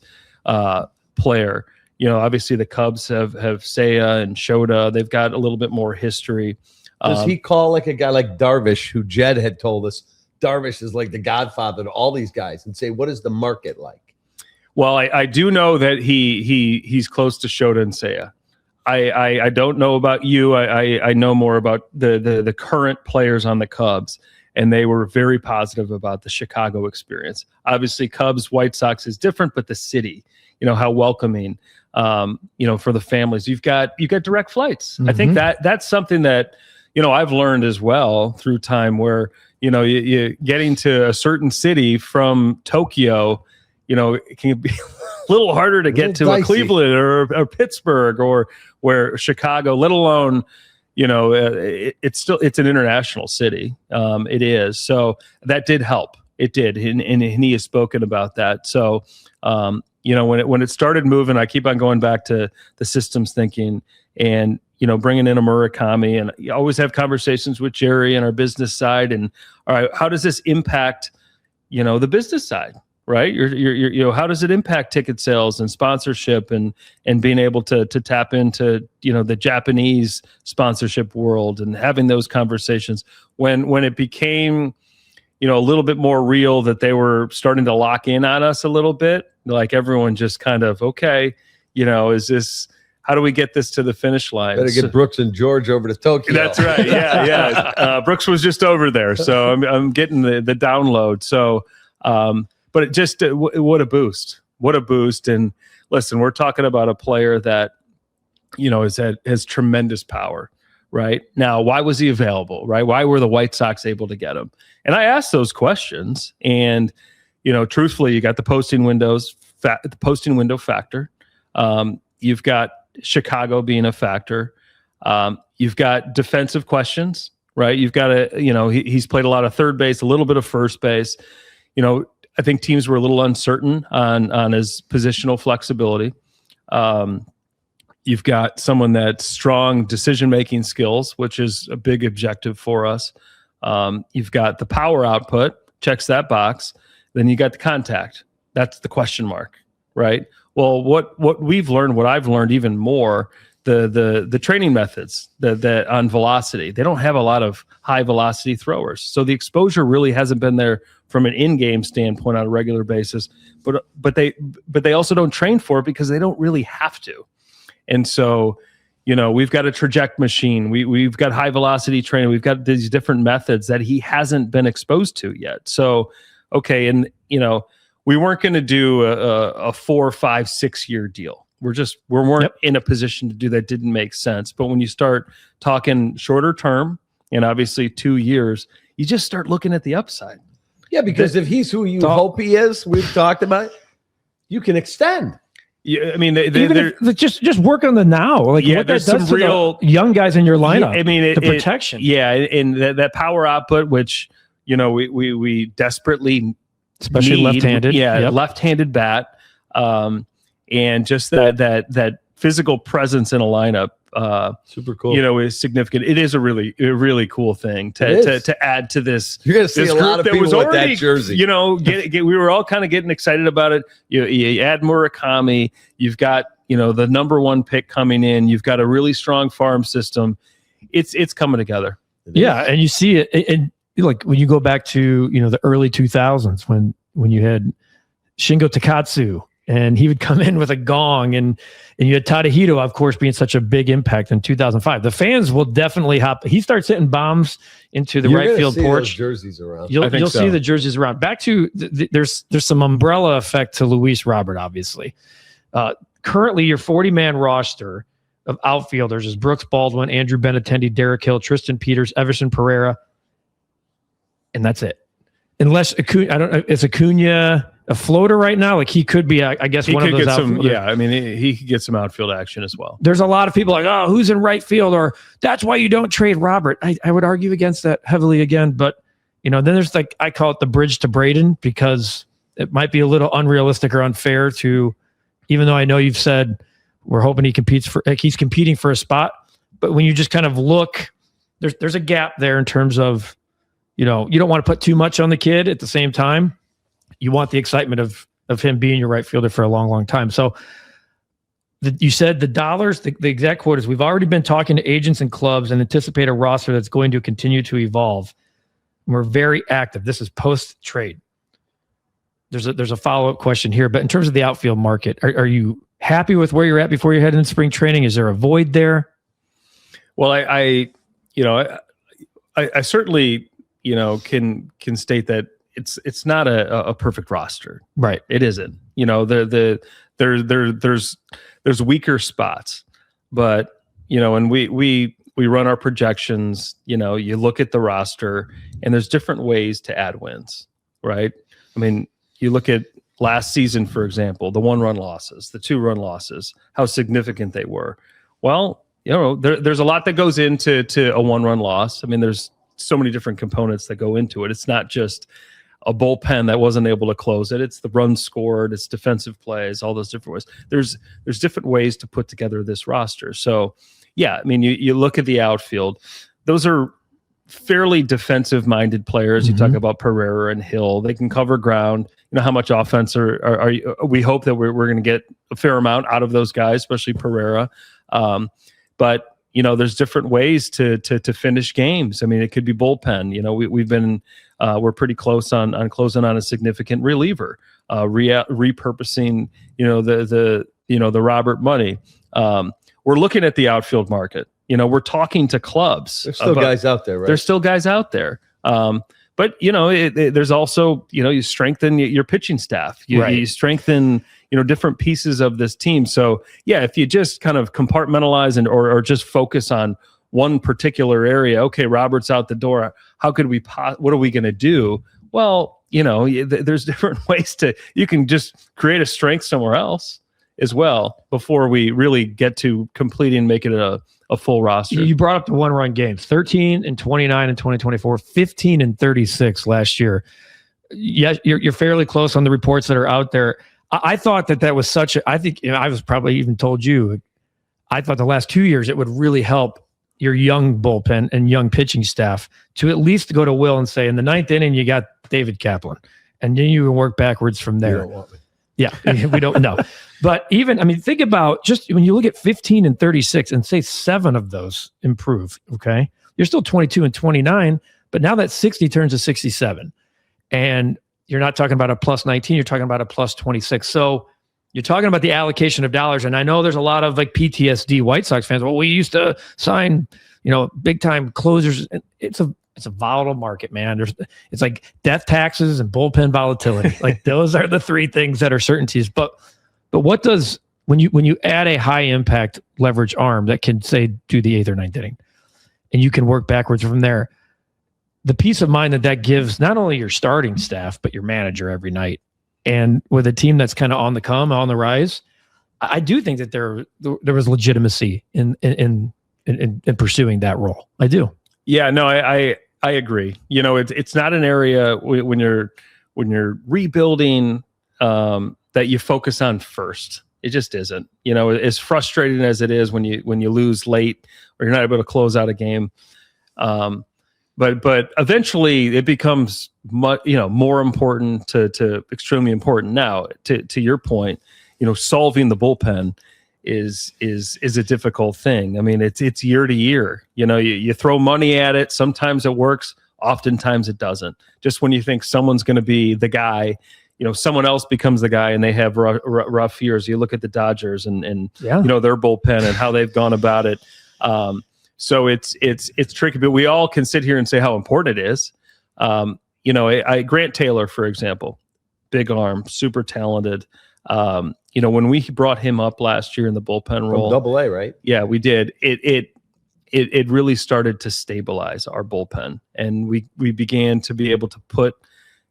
player. You know, obviously the Cubs have Seiya and Shota. They've got a little bit more history. Does he call like a guy like Darvish, who Jed had told us Darvish is like the godfather to all these guys, and say, what is the market like? Well, I do know that he's close to Shota and Seiya. I don't know about you. I know more about the current players on the Cubs, and they were very positive about the Chicago experience. Obviously, Cubs, White Sox is different, but the city, you know, how welcoming, you know, for the families. You've got direct flights. Mm-hmm. I think that's something that, you know, I've learned as well through time, where, you know, you getting to a certain city from Tokyo, you know, it can be a little harder to get to a Cleveland or Pittsburgh, or where Chicago, let alone, you know, it's an international city. It is. So that did help. It did. And he has spoken about that. So, you know, when it started moving, I keep on going back to the systems thinking, and, you know, bringing in a Murakami, and you always have conversations with Jerry and our business side. And all right, how does this impact, you know, the business side, right? You're you know, how does it impact ticket sales and sponsorship and being able to tap into, you know, the Japanese sponsorship world, and having those conversations when it became, you know, a little bit more real, that they were starting to lock in on us a little bit. Like everyone just kind of, okay, you know, how do we get this to the finish line? Better get Brooks and George over to Tokyo. That's right. Yeah. Brooks was just over there, so I'm getting the download. So, but it just, what a boost. What a boost. And listen, we're talking about a player that, you know, has tremendous power. Right now, why was he available? Right? Why were the White Sox able to get him? And I asked those questions, and, you know, truthfully, you got the posting window factor. You've got Chicago being a factor. You've got defensive questions, right? You've got you know, he's played a lot of third base, a little bit of first base. You know, I think teams were a little uncertain on his positional flexibility. You've got someone that's strong decision-making skills, which is a big objective for us. You've got the power output, checks that box. Then you got the contact. That's the question mark, right? Well, what we've learned, what I've learned even more, the training methods that on velocity, they don't have a lot of high velocity throwers. So the exposure really hasn't been there from an in-game standpoint on a regular basis. But they also don't train for it because they don't really have to. And so, we've got a traject machine. We've got high velocity training. We've got these different methods that he hasn't been exposed to yet. So, okay. And, we weren't going to do a 4, 5, 6 year deal. We weren't in a position to do that. Didn't make sense. But when you start talking shorter term, and obviously 2 years, you just start looking at the upside. Yeah, because if he's who you hope he is, we've talked about, you can extend. Yeah, I mean, just work on the now. Like, what there's that does some to real the young guys in your lineup. Yeah, I mean, the protection. And that power output, which we desperately especially need. left-handed. Left-handed bat, and just that physical presence in a lineup. Super cool. Is significant. It is a really cool thing to add to this. You're going to see a lot of people with that jersey. We were all kind of getting excited about it. You add Murakami. You've got the number 1 pick coming in. You've got a really strong farm system. It's coming together. Yeah, and you see it. And like when you go back to the early 2000s when you had Shingo Takatsu. And he would come in with a gong, and you had Tadahito, of course, being such a big impact in 2005. The fans will definitely hop. He starts hitting bombs into the right field porch. Those jerseys around. You'll see the jerseys around. Back to there's some umbrella effect to Luis Robert, obviously. Currently, your 40-man roster of outfielders is Brooks Baldwin, Andrew Benintendi, Derek Hill, Tristan Peters, Everson Pereira, and that's it. Unless Acuna, I don't know, is Acuna a floater right now? Like he could be, I guess, one of those outfielders. Yeah, I mean, he could get some outfield action as well. There's a lot of people like, oh, who's in right field? Or that's why you don't trade Robert. I would argue against that heavily again. But, then there's I call it the bridge to Braden, because it might be a little unrealistic or unfair to, even though I know you've said we're hoping he's competing for a spot. But when you just kind of look, there's a gap there in terms of, you don't want to put too much on the kid at the same time. You want the excitement of him being your right fielder for a long, long time. So you said the dollars, the exact quote is, we've already been talking to agents and clubs and anticipate a roster that's going to continue to evolve. We're very active. This is post-trade. There's a follow-up question here, but in terms of the outfield market, are you happy with where you're at before you head into spring training? Is there a void there? Well, I certainly, can state that it's not a perfect roster. Right. It isn't. There's weaker spots, but and we run our projections, you look at the roster and there's different ways to add wins, right? I mean, you look at last season, for example, the 1-run losses, the 2-run losses, how significant they were. Well, there's a lot that goes into a 1-run loss. I mean, there's so many different components that go into it. It's not just a bullpen that wasn't able to close it. It's the runs scored, it's defensive plays, all those different ways. There's different ways to put together this roster. So yeah, I mean, you look at the outfield, those are fairly defensive minded players. You talk about Pereira and Hill, they can cover ground. How much offense are we hope that we're going to get a fair amount out of those guys, especially Pereira. But there's different ways to finish games. I mean, it could be bullpen. We've been we're pretty close on closing on a significant reliever, repurposing the Robert money. We're looking at the outfield market. We're talking to clubs. There's still guys out there, right? There's still guys out there. But there's also you strengthen your pitching staff. You strengthen different pieces of this team. So yeah, if you just kind of compartmentalize or just focus on one particular area, okay, Robert's out the door. How could we? What are we going to do? Well, there's different ways you can just create a strength somewhere else as well before we really get to completing and make it a full roster. You brought up the 1-run games, 13 and 29 in 2024, 15 and 36 last year. Yes, you're fairly close on the reports that are out there. I thought that was such a, I think, I was probably even told you, I thought the last 2 years it would really help your young bullpen and young pitching staff to at least go to Will and say, in the 9th inning, you got David Kaplan. And then you can work backwards from there. You don't want me. Yeah, we don't know. But think about just when you look at 15 and 36 and say 7 of those improve, okay? You're still 22 and 29, but now that 60 turns to 67. And you're not talking about a plus 19, you're talking about a plus 26. So you're talking about the allocation of dollars. And I know there's a lot of like PTSD White Sox fans. Well, we used to sign, big time closers. It's a volatile market, man. It's like death taxes and bullpen volatility. Like those are the three things that are certainties. But what does, when you add a high impact leverage arm that can say do the 8th or 9th inning, and you can work backwards from there, the peace of mind that gives not only your starting staff, but your manager every night. And with a team that's kind of on the rise, I do think that there was legitimacy in pursuing that role. I do. Yeah, no, I agree. It's not an area when you're rebuilding that you focus on first. It just isn't. As frustrating as it is when you lose late or you're not able to close out a game. But eventually it becomes more important to extremely important. Now, to your point, solving the bullpen is a difficult thing. I mean, it's year to year. You throw money at it. Sometimes it works. Oftentimes it doesn't. Just when you think someone's going to be the guy, someone else becomes the guy, and they have rough years. You look at the Dodgers and their bullpen and how they've gone about it. So it's tricky, but we all can sit here and say how important it is. Grant Taylor, for example, big arm, super talented. When we brought him up last year in the bullpen role, from AA, right? Yeah, we did. It really started to stabilize our bullpen, and we began to be able to put,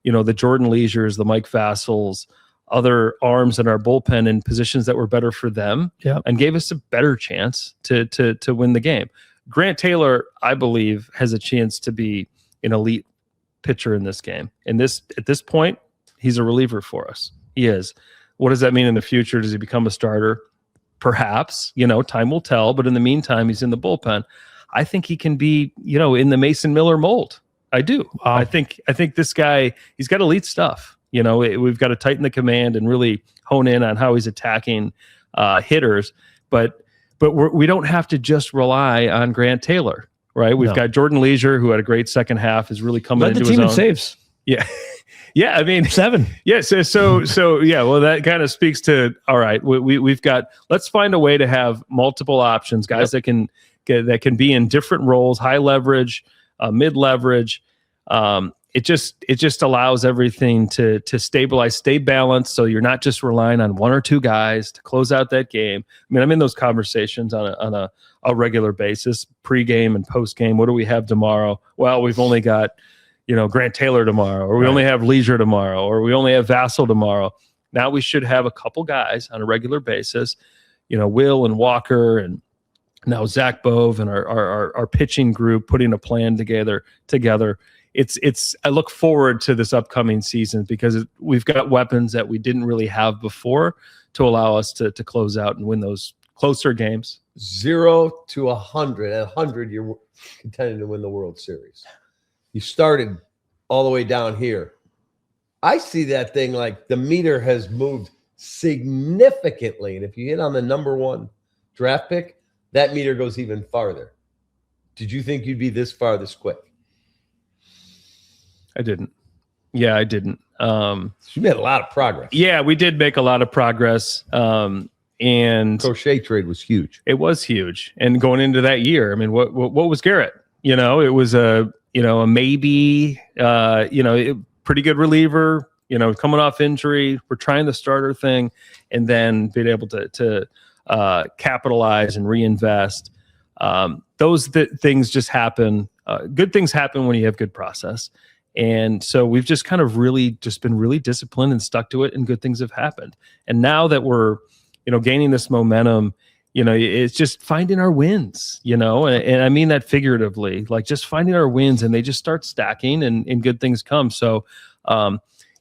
the Jordan Leisures, the Mike Vassals, other arms in our bullpen in positions that were better for them, and gave us a better chance to win the game. Grant Taylor, I believe, has a chance to be an elite pitcher in this game. At this point, he's a reliever for us. He is. What does that mean in the future? Does he become a starter? Perhaps. Time will tell. But in the meantime, he's in the bullpen. I think he can be, in the Mason Miller mold. I do. Wow. I think this guy, he's got elite stuff. We've got to tighten the command and really hone in on how he's attacking hitters. But we don't have to just rely on Grant Taylor, right? We've got Jordan Leisure, who had a great second half, is really coming into his own. Led the team in saves. Yeah. Yeah, I mean 7. Yes, yeah, so yeah. Well, that kind of speaks to, all right. We've got. Let's find a way to have multiple options, guys that can be in different roles, high leverage, mid leverage. It just allows everything to stabilize, stay balanced, so you're not just relying on one or two guys to close out that game. I mean, I'm in those conversations on a regular basis, pregame and postgame. What do we have tomorrow? Well, we've only got Grant Taylor tomorrow, or we only have Leisure tomorrow, or we only have Vassal tomorrow. Now we should have a couple guys on a regular basis, Will and Walker, and now Zach Bove and our pitching group putting a plan together. I look forward to this upcoming season because we've got weapons that we didn't really have before to allow us to close out and win those closer games. 0 to 100. At 100, you're contending to win the World Series. You started all the way down here. I see that thing like the meter has moved significantly. And if you hit on the number 1 draft pick, that meter goes even farther. Did you think you'd be this far this quick? I didn't. Yeah, I didn't. You made a lot of progress. Yeah, we did make a lot of progress. And Crochet trade was huge. It was huge. And going into that year, I mean, what was Garrett? It was a maybe, pretty good reliever, coming off injury. We're trying the starter thing, and then being able to capitalize and reinvest. Those things just happen. Good things happen when you have good process. And so we've just kind of really just been really disciplined and stuck to it, and good things have happened. And now that we're, gaining this momentum, it's just finding our wins, and I mean that figuratively, like just finding our wins, and they just start stacking, and good things come. So,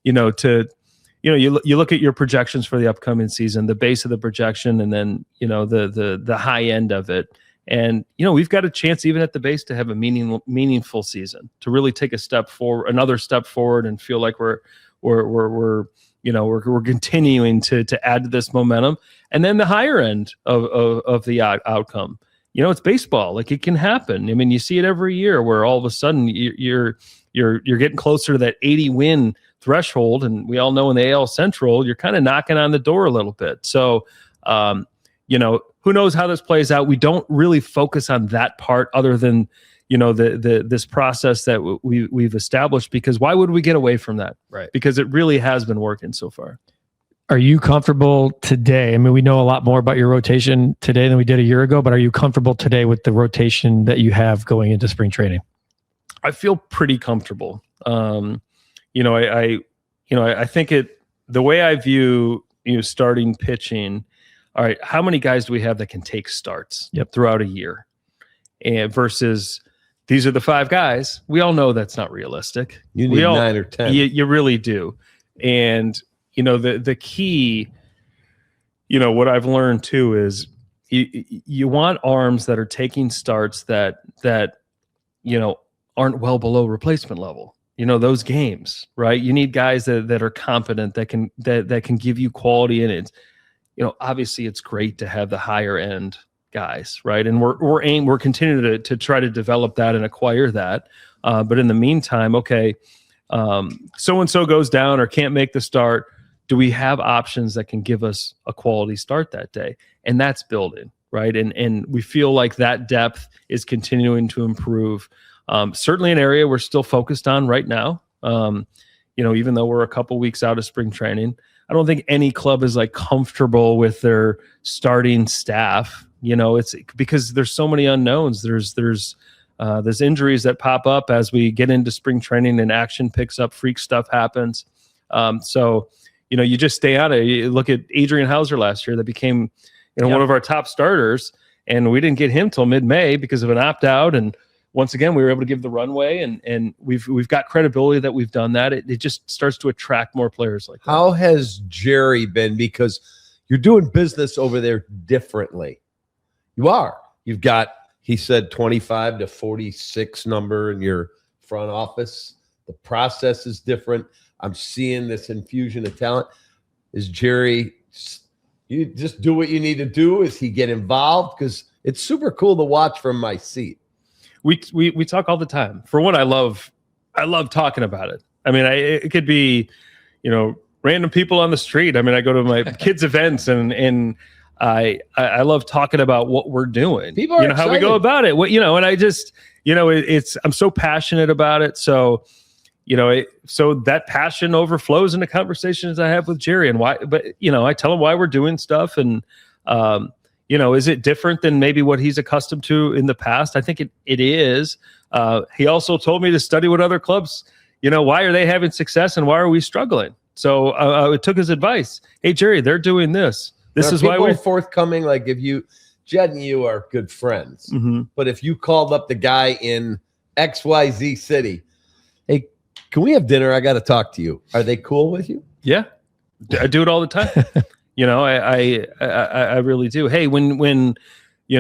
you look at your projections for the upcoming season, the base of the projection, and then, the high end of it. And, we've got a chance even at the base to have a meaningful season, to really take another step forward, and feel like we're continuing to add to this momentum. And then the higher end of the outcome, it's baseball. Like, it can happen. I mean, you see it every year where all of a sudden you're getting closer to that 80 win threshold, and we all know in the AL Central, you're kind of knocking on the door a little bit. So, who knows how this plays out? We don't really focus on that part other than, this process that we've established, because why would we get away from that? Right. Because it really has been working so far. Are you comfortable today? I mean, we know a lot more about your rotation today than we did a year ago, but are you comfortable today with the rotation that you have going into spring training? I feel pretty comfortable. I think the way I view, starting pitching, all right, how many guys do we have that can take starts throughout a year? And versus these are the 5 guys. We all know that's not realistic. You need 9 or 10. You really do. And, the key, what I've learned too is you want arms that are taking starts that aren't well below replacement level. Those games, right? You need guys that are competent, that can give you quality in it. Obviously it's great to have the higher end guys, right? And we're continuing to try to develop that and acquire that. But in the meantime, okay, so-and-so goes down or can't make the start. Do we have options that can give us a quality start that day? And that's building, right? And we feel like that depth is continuing to improve. Certainly an area we're still focused on right now. Even though we're a couple weeks out of spring training, I don't think any club is like comfortable with their starting staff. It's because there's so many unknowns. There's injuries that pop up as we get into spring training and action picks up, freak stuff happens. So you just stay on it. You look at Adrian Hauser last year that became, one of our top starters, and we didn't get him till mid-May because of an opt-out. And once again, we were able to give the runway, and we've got credibility that we've done that. It just starts to attract more players like that. How has Jerry been? Because you're doing business over there differently. You are. You've got, he said, 25 to 46 number in your front office. The process is different. I'm seeing this infusion of talent. Is Jerry, you just do what you need to do? Is he get involved? Because it's super cool to watch from my seat. We talk all the time. For one, I love talking about it. I mean, it could be, random people on the street. I mean, I go to my kids' events and I love talking about what we're doing. People are how we go about it. And I just, I'm so passionate about it. So, so that passion overflows into conversations I have with Jerry and why. But I tell him why we're doing stuff and. Is it different than maybe what he's accustomed to in the past? I think it is. He also told me to study what other clubs, why are they having success and why are we struggling? So I took his advice. Hey, Jerry, they're doing this. This is why we're forthcoming. Like if Jed and you are good friends, but if you called up the guy in XYZ city, hey, can we have dinner? I got to talk to you. Are they cool with you? Yeah, I do it all the time. I really do. Hey, when you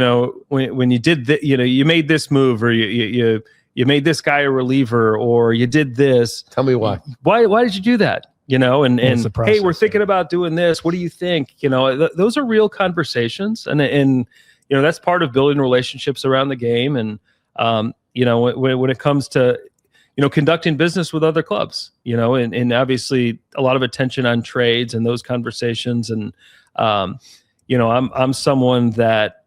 did that, you made this move, or you made this guy a reliever, or you did this. Tell me why. Why did you do that? And hey, we're thinking about doing this. What do you think? Those are real conversations, and that's part of building relationships around the game. And when it comes to conducting business with other clubs, and obviously a lot of attention on trades and those conversations. And, I'm someone that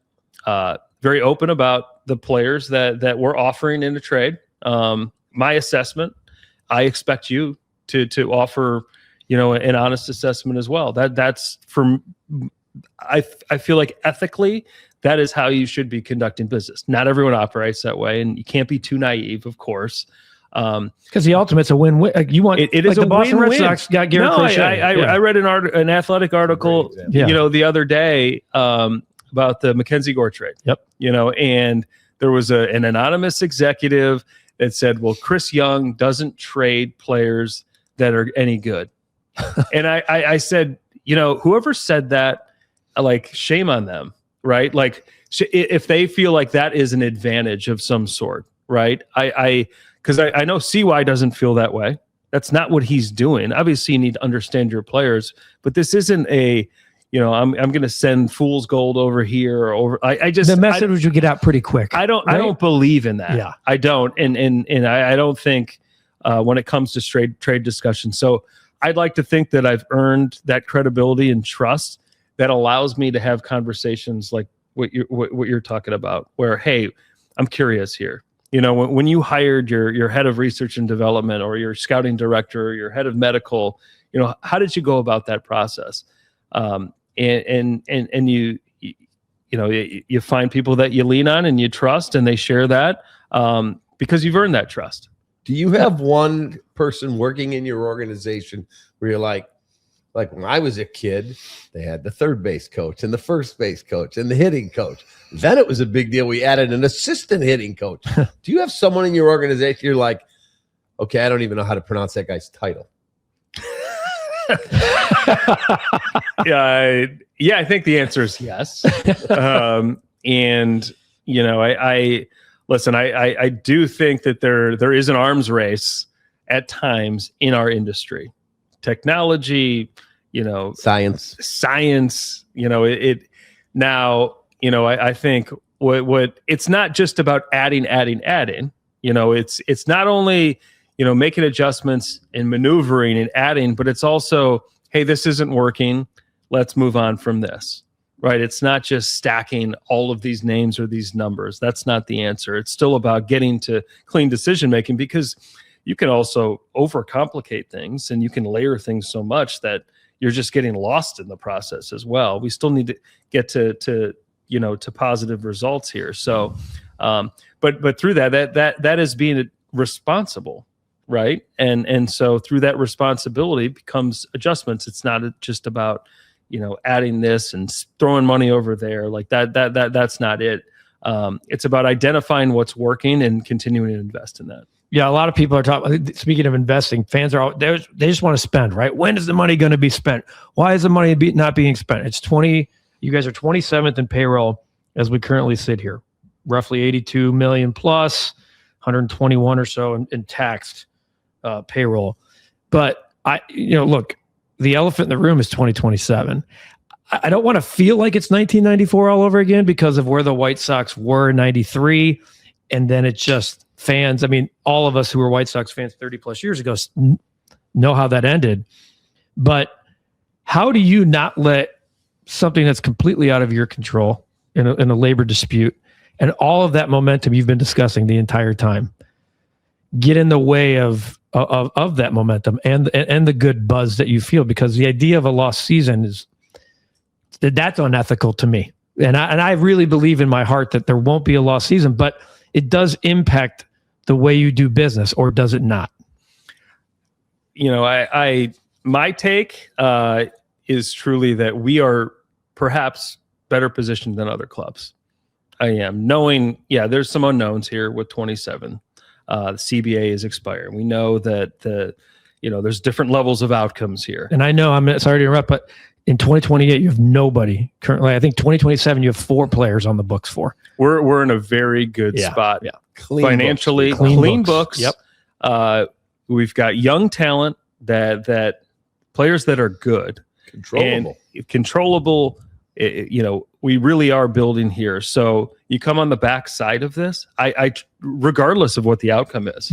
very open about the players that we're offering in a trade. My assessment, I expect you to offer, an honest assessment as well. That's I feel like ethically, that is how you should be conducting business. Not everyone operates that way, and you can't be too naive, of course. Because the ultimate's a win-win. You want it is the a Boston win-win. Red Sox got Garrett Crochet. I read an athletic article, the other day about the Mackenzie Gore trade. Yep. And there was an anonymous executive that said, "Well, Chris Young doesn't trade players that are any good." And I said, whoever said that, like, shame on them, right? Like, if they feel like that is an advantage of some sort, right? Because I know CY doesn't feel that way. That's not what he's doing. Obviously, you need to understand your players, but this isn't I'm going to send fool's gold over here or over. The message would get out pretty quick. I don't believe in that. Yeah, I don't, and I don't think when it comes to trade discussions. So I'd like to think that I've earned that credibility and trust that allows me to have conversations like what you're talking about, where, hey, I'm curious here. You know, when you hired your head of research and development, or your scouting director, or your head of medical, you know, how did you go about that process? And you know, you find people that you lean on and you trust, and they share that because you've earned that trust. Do you have one person working in your organization where you're like when I was a kid, they had the third base coach and the first base coach and the hitting coach. Then it was a big deal. We added an assistant hitting coach. Do you have someone in your organization you're like, okay, I don't even know how to pronounce that guy's title? Yeah, I think the answer is yes. And you know, I listen. I do think that there is an arms race at times in our industry. Technology, you know, science. You know, it now. You know, I think what it's not just about adding. You know, it's not only, you know, making adjustments and maneuvering and adding, but it's also, hey, this isn't working. Let's move on from this, right? It's not just stacking all of these names or these numbers. That's not the answer. It's still about getting to clean decision-making, because you can also overcomplicate things and you can layer things so much that you're just getting lost in the process as well. We still need to get to you know, to positive results here. So, but through that is being responsible. Right. And so through that responsibility becomes adjustments. It's not just about, you know, adding this and throwing money over there. Like that's not it. It's about identifying what's working and continuing to invest in that. Yeah. A lot of people are talking, speaking of investing, fans are out there. They just want to spend, right? When is the money going to be spent? Why is the money not being spent? You guys are 27th in payroll as we currently sit here, roughly 82 million plus, 121 or so in taxed payroll. But look, the elephant in the room is 2027. I don't want to feel like it's 1994 all over again because of where the White Sox were in 93. And then it's just fans. I mean, all of us who were White Sox fans 30 plus years ago know how that ended. But how do you not let something that's completely out of your control in a labor dispute and all of that momentum you've been discussing the entire time get in the way of that momentum and the good buzz that you feel? Because the idea of a lost season that's unethical to me. And I really believe in my heart that there won't be a lost season, but it does impact the way you do business, or does it not? You know, my take is truly that we are perhaps better positioned than other clubs. I am knowing, there's some unknowns here with 27. The CBA is expiring. We know that there's different levels of outcomes here. And I know, I'm sorry to interrupt, but in 2028, you have nobody currently. I think 2027, you have 4 players on the books for. We're in a very good spot. Yeah. Financially, clean books. Yep. We've got young talent that players that are good. Controllable. We really are building here. So you come on the back side of this. I regardless of what the outcome is,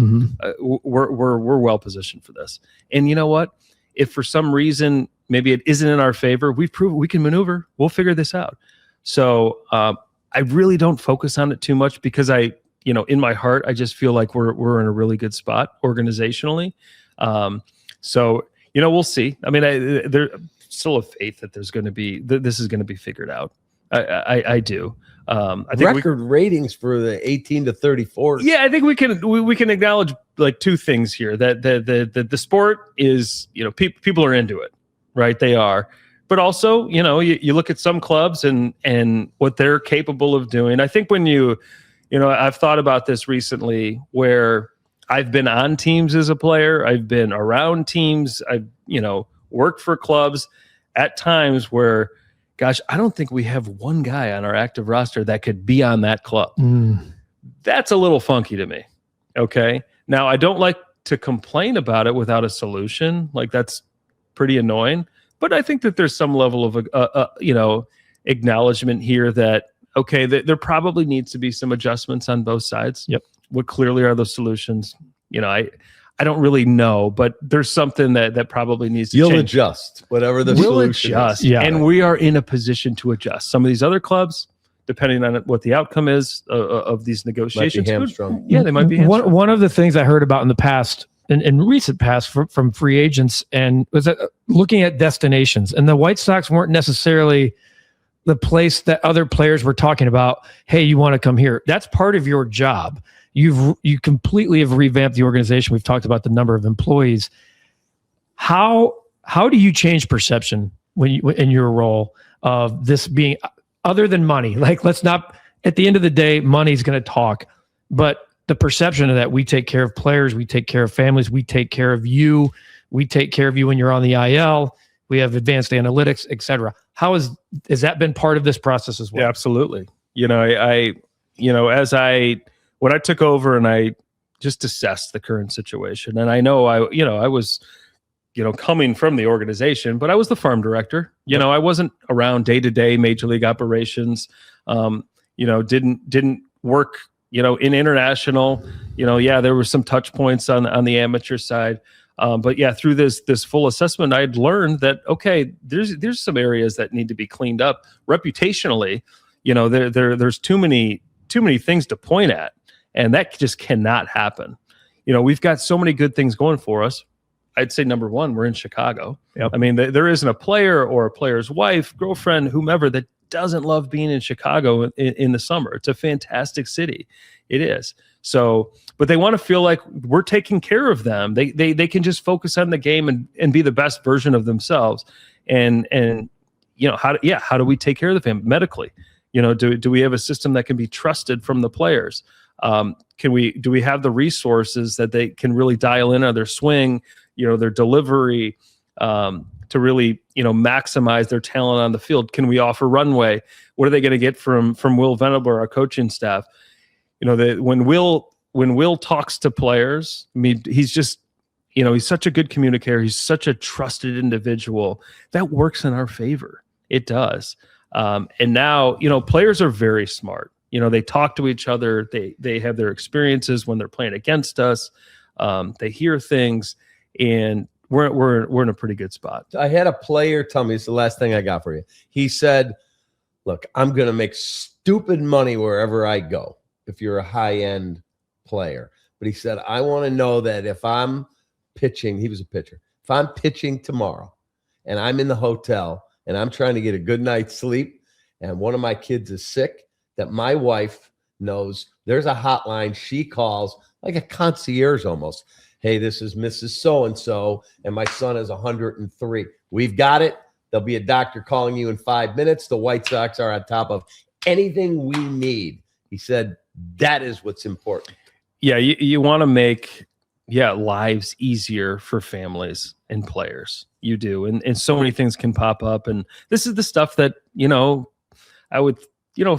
we're well positioned for this. And you know what? If for some reason maybe it isn't in our favor, we've proven we can maneuver. We'll figure this out. So I really don't focus on it too much because in my heart, I just feel like we're in a really good spot organizationally. So we'll see. I mean, there's still a faith that there's going to be this is going to be figured out. I do. I think record ratings for the 18 to 34. Yeah, I think we can acknowledge like 2 things here. That the sport is, people are into it, right? They are. But also, you look at some clubs and what they're capable of doing. I think when I've thought about this recently where I've been on teams as a player, I've been around teams, I've, worked for clubs at times where, gosh, I don't think we have one guy on our active roster that could be on that club. That's a little funky to me. Okay. Now, I don't like to complain about it without a solution. Like, that's pretty annoying. But I think that there's some level of, acknowledgement here that, okay, there probably needs to be some adjustments on both sides. Yep. What clearly are the solutions? I don't really know, but there's something that probably needs to You'll change. adjust whatever the We'll solution adjust, is. Yeah. and we are in a position to adjust. Some of these other clubs, depending on what the outcome is of these Might be negotiations, hamstrung. yeah, they might be hamstrung. One of the things I heard about in the past, in recent past, from free agents, and was looking at destinations, and the White Sox weren't necessarily the place that other players were talking about. Hey, you want to come here? That's part of your job. You completely have revamped the organization. We've talked about the number of employees. How do you change perception when you, in your role of this being other than money? Like, let's not, at the end of the day, money's going to talk, but the perception of that, we take care of players, we take care of families, we take care of you, we take care of you when you're on the IL, we have advanced analytics, et cetera. Has that been part of this process as well? Yeah, absolutely. When I took over and I just assessed the current situation, and I know I was, coming from the organization, but I was the farm director. I wasn't around day to day major league operations. Didn't work, in international. There were some touch points on the amateur side. But yeah, through this full assessment, I'd learned that, okay, there's some areas that need to be cleaned up reputationally. There's too many things to point at, and that just cannot happen. We've got so many good things going for us. I'd say number one, we're in Chicago. Yep. I mean, there isn't a player or a player's wife, girlfriend, whomever that doesn't love being in Chicago in the summer. It's a fantastic city. It is. So, but they want to feel like we're taking care of them. They can just focus on the game and be the best version of themselves. And how do we take care of the family medically? Do we have a system that can be trusted from the players? Do we have the resources that they can really dial in on their swing, their delivery, to really, maximize their talent on the field? Can we offer runway? What are they going to get from Will Venable, our coaching staff? When Will talks to players, I mean, he's just, he's such a good communicator. He's such a trusted individual that works in our favor. It does. And now, players are very smart. They talk to each other. They have their experiences when they're playing against us. They hear things, and we're in a pretty good spot. I had a player tell me, it's the last thing I got for you. He said, look, I'm going to make stupid money wherever I go if you're a high-end player. But he said, I want to know that if I'm pitching, he was a pitcher, if I'm pitching tomorrow and I'm in the hotel and I'm trying to get a good night's sleep and one of my kids is sick, that my wife knows there's a hotline she calls, like a concierge almost. Hey, this is Mrs. So-and-so, and my son is 103. We've got it. There'll be a doctor calling you in 5 minutes. The White Sox are on top of anything we need. He said that is what's important. Yeah, you want to make lives easier for families and players. You do. And so many things can pop up. And this is the stuff that, I would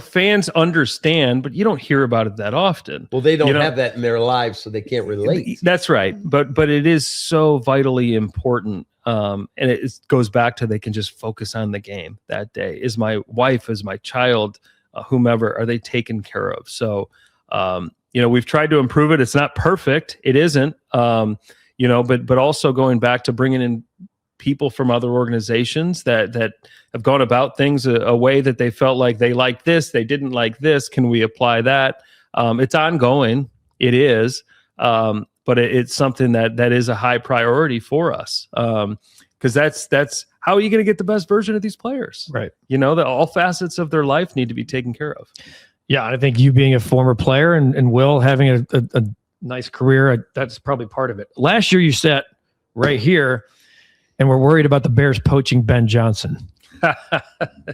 fans understand, but you don't hear about it that often. Well, they don't have that in their lives, so they can't relate. That's right. But it is so vitally important. And it goes back to they can just focus on the game that day. Is my wife, is my child, whomever, are they taken care of? So, we've tried to improve it. It's not perfect. It isn't. But also going back to bringing in people from other organizations that have gone about things a way that they felt like they liked this, they didn't like this. Can we apply that? It's ongoing. It is. But it's something that is a high priority for us. Because that's how are you going to get the best version of these players? Right. That all facets of their life need to be taken care of. Yeah, I think you being a former player and Will having a nice career, that's probably part of it. Last year you sat right here and we're worried about the Bears poaching Ben Johnson.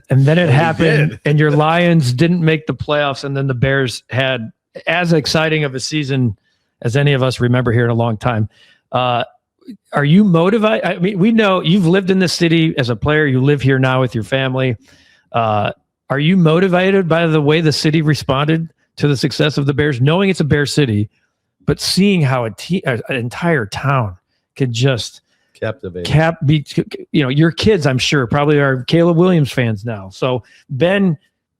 And then it happened, and your Lions didn't make the playoffs, and then the Bears had as exciting of a season as any of us remember here in a long time. Are you motivated? I mean, we know you've lived in this city as a player. You live here now with your family. Are you motivated by the way the city responded to the success of the Bears, knowing it's a Bear city, but seeing how an entire town could just captivate? Your kids, I'm sure, probably are Caleb Williams fans now. So Ben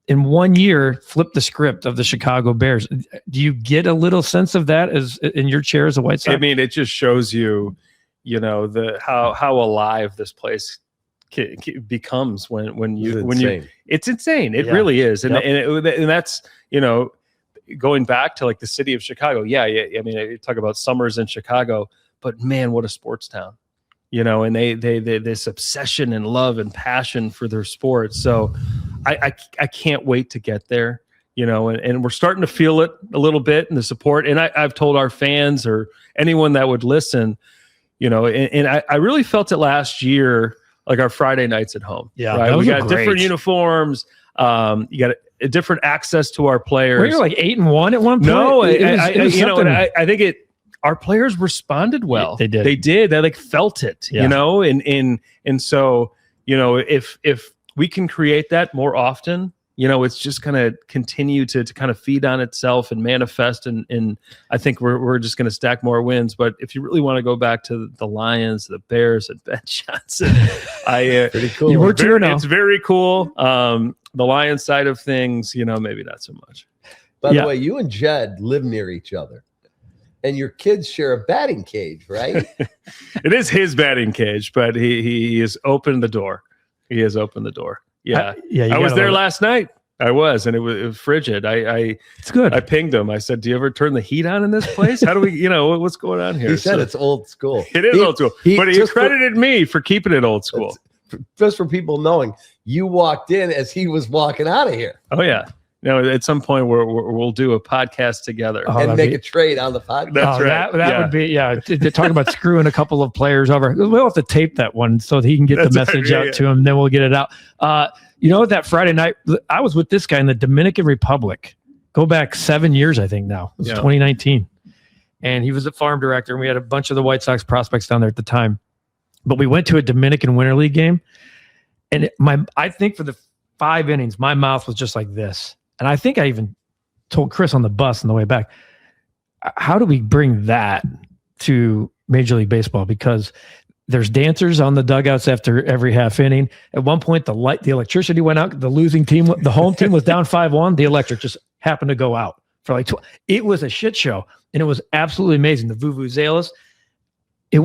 in 1 year flipped the script of the Chicago Bears. Do you get a little sense of that as in your chair as a White Sox? I mean, it just shows you, how alive this place becomes when you. It's insane. It really is, and that's going back to like the city of Chicago. Yeah. I mean, you talk about summers in Chicago, but man, what a sports town. And they this obsession and love and passion for their sports. So I can't wait to get there, and we're starting to feel it a little bit in the support. And I've told our fans or anyone that would listen, and I really felt it last year, like our Friday nights at home. Yeah. Right? We got different uniforms. You got a different access to our players. Were you like 8-1 at one point? No, I think our players responded well. They did. They like felt it, and so, if we can create that more often, it's just going to continue to kind of feed on itself and manifest. And I think we're just going to stack more wins. But if you really want to go back to the Lions, the Bears, and Ben Johnson, pretty cool. You were it's very cool. The Lions side of things, maybe not so much. By the way, you and Jed live near each other. And your kids share a batting cage, right? It is his batting cage, but he has opened the door. He has opened the door. Yeah. I was there last night. I was, and it was frigid. It's good. I pinged him. I said, "Do you ever turn the heat on in this place? How do we, what's going on here?" He said it's old school. It is old school. But he credited me for keeping it old school. Just for people knowing, you walked in as he was walking out of here. Oh, yeah. At some point we'll do a podcast together and make a trade on the podcast. That's right. That would be, to talk about screwing a couple of players over. We'll have to tape that one so that he can get the message out to him. Then we'll get it out. That Friday night, I was with this guy in the Dominican Republic. Go back 7 years, I think now. It was 2019. And he was a farm director, and we had a bunch of the White Sox prospects down there at the time. But we went to a Dominican Winter League game. And I think for the 5 innings, my mouth was just like this. And I think I even told Chris on the bus on the way back, how do we bring that to Major League Baseball? Because there's dancers on the dugouts after every half inning. At one point, the electricity went out. The losing team, the home team was down 5-1. The electric just happened to go out for like 12. It was a shit show, and it was absolutely amazing. The vuvuzelas, it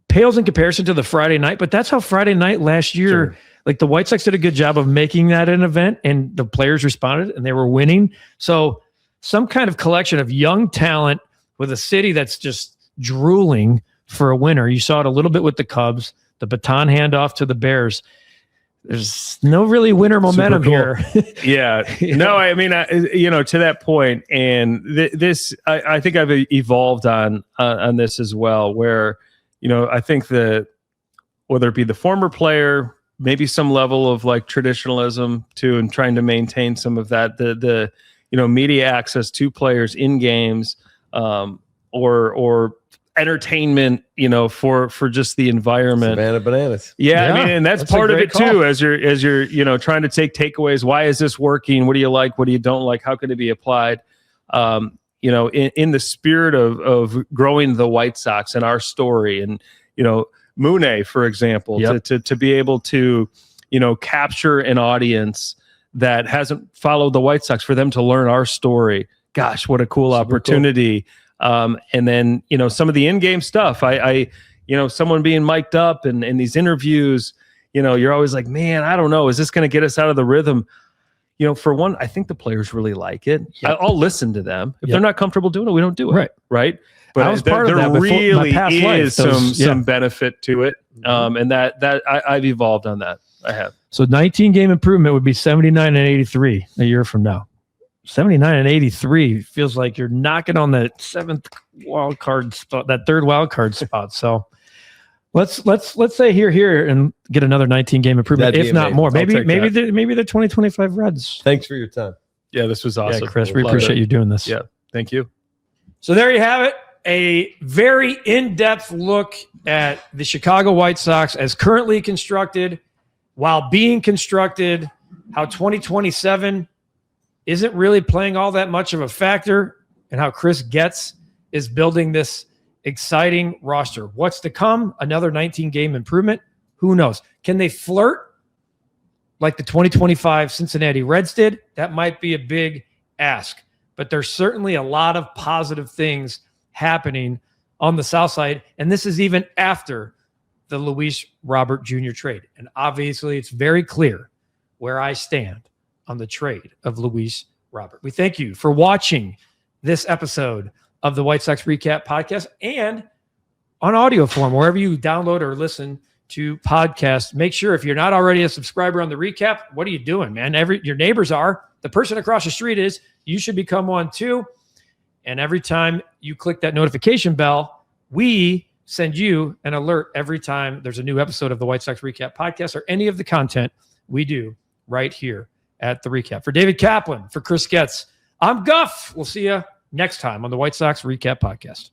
pales in comparison to the Friday night, but that's how Friday night last year. Sure. Like the White Sox did a good job of making that an event, and the players responded, and they were winning. So some kind of collection of young talent with a city that's just drooling for a winner. You saw it a little bit with the Cubs, the baton handoff to the Bears. There's no really winner momentum here. Yeah. No, I mean, to that point, and this, I think I've evolved on this as well, where, I think that whether it be the former player, maybe some level of like traditionalism too, and trying to maintain some of that, the media access to players in games, or entertainment, for just the environment. Savannah Bananas. Yeah, I mean, and that's part of it too, as you're trying to take takeaways. Why is this working? What do you like? What do you don't like? How can it be applied? In the spirit of growing the White Sox and our story, and Mune, for example, to be able to, capture an audience that hasn't followed the White Sox, for them to learn our story. Gosh, what a cool opportunity. Cool. And then, some of the in-game stuff, someone being mic'd up and these interviews, you're always like, man, I don't know. Is this going to get us out of the rhythm? For one, I think the players really like it. Yep. I'll listen to them. If they're not comfortable doing it, we don't do it. Right. But I was part of that really is life. some benefit to it. And that I've evolved on that. I have. So 19 game improvement would be 79 and 83 a year from now. 79 and 83 feels like you're knocking on that seventh wild card spot, that third wild card spot. So let's say here and get another 19 game improvement, if not more. Maybe the 2025 Reds. Thanks for your time. Yeah, this was awesome. Yeah, Chris, we appreciate you doing this. Yeah, thank you. So there you have it. A very in-depth look at the Chicago White Sox as currently constructed, while being constructed, how 2027 isn't really playing all that much of a factor, and how Chris Getz is building this exciting roster. What's to come? Another 19-game improvement? Who knows? Can they flirt like the 2025 Cincinnati Reds did, that might be a big ask. But there's certainly a lot of positive things happening on the South Side. And this is even after the Luis Robert Jr. trade. And obviously, it's very clear where I stand on the trade of Luis Robert. We thank you for watching this episode of the White Sox Recap Podcast and on audio form, wherever you download or listen to podcasts. Make sure, if you're not already a subscriber on the recap, what are you doing, man? Your neighbors are. The person across the street is. You should become one too. And every time you click that notification bell, we send you an alert every time there's a new episode of the White Sox Recap Podcast or any of the content we do right here at the Recap. For David Kaplan, for Chris Getz, I'm Guff. We'll see you next time on the White Sox Recap Podcast.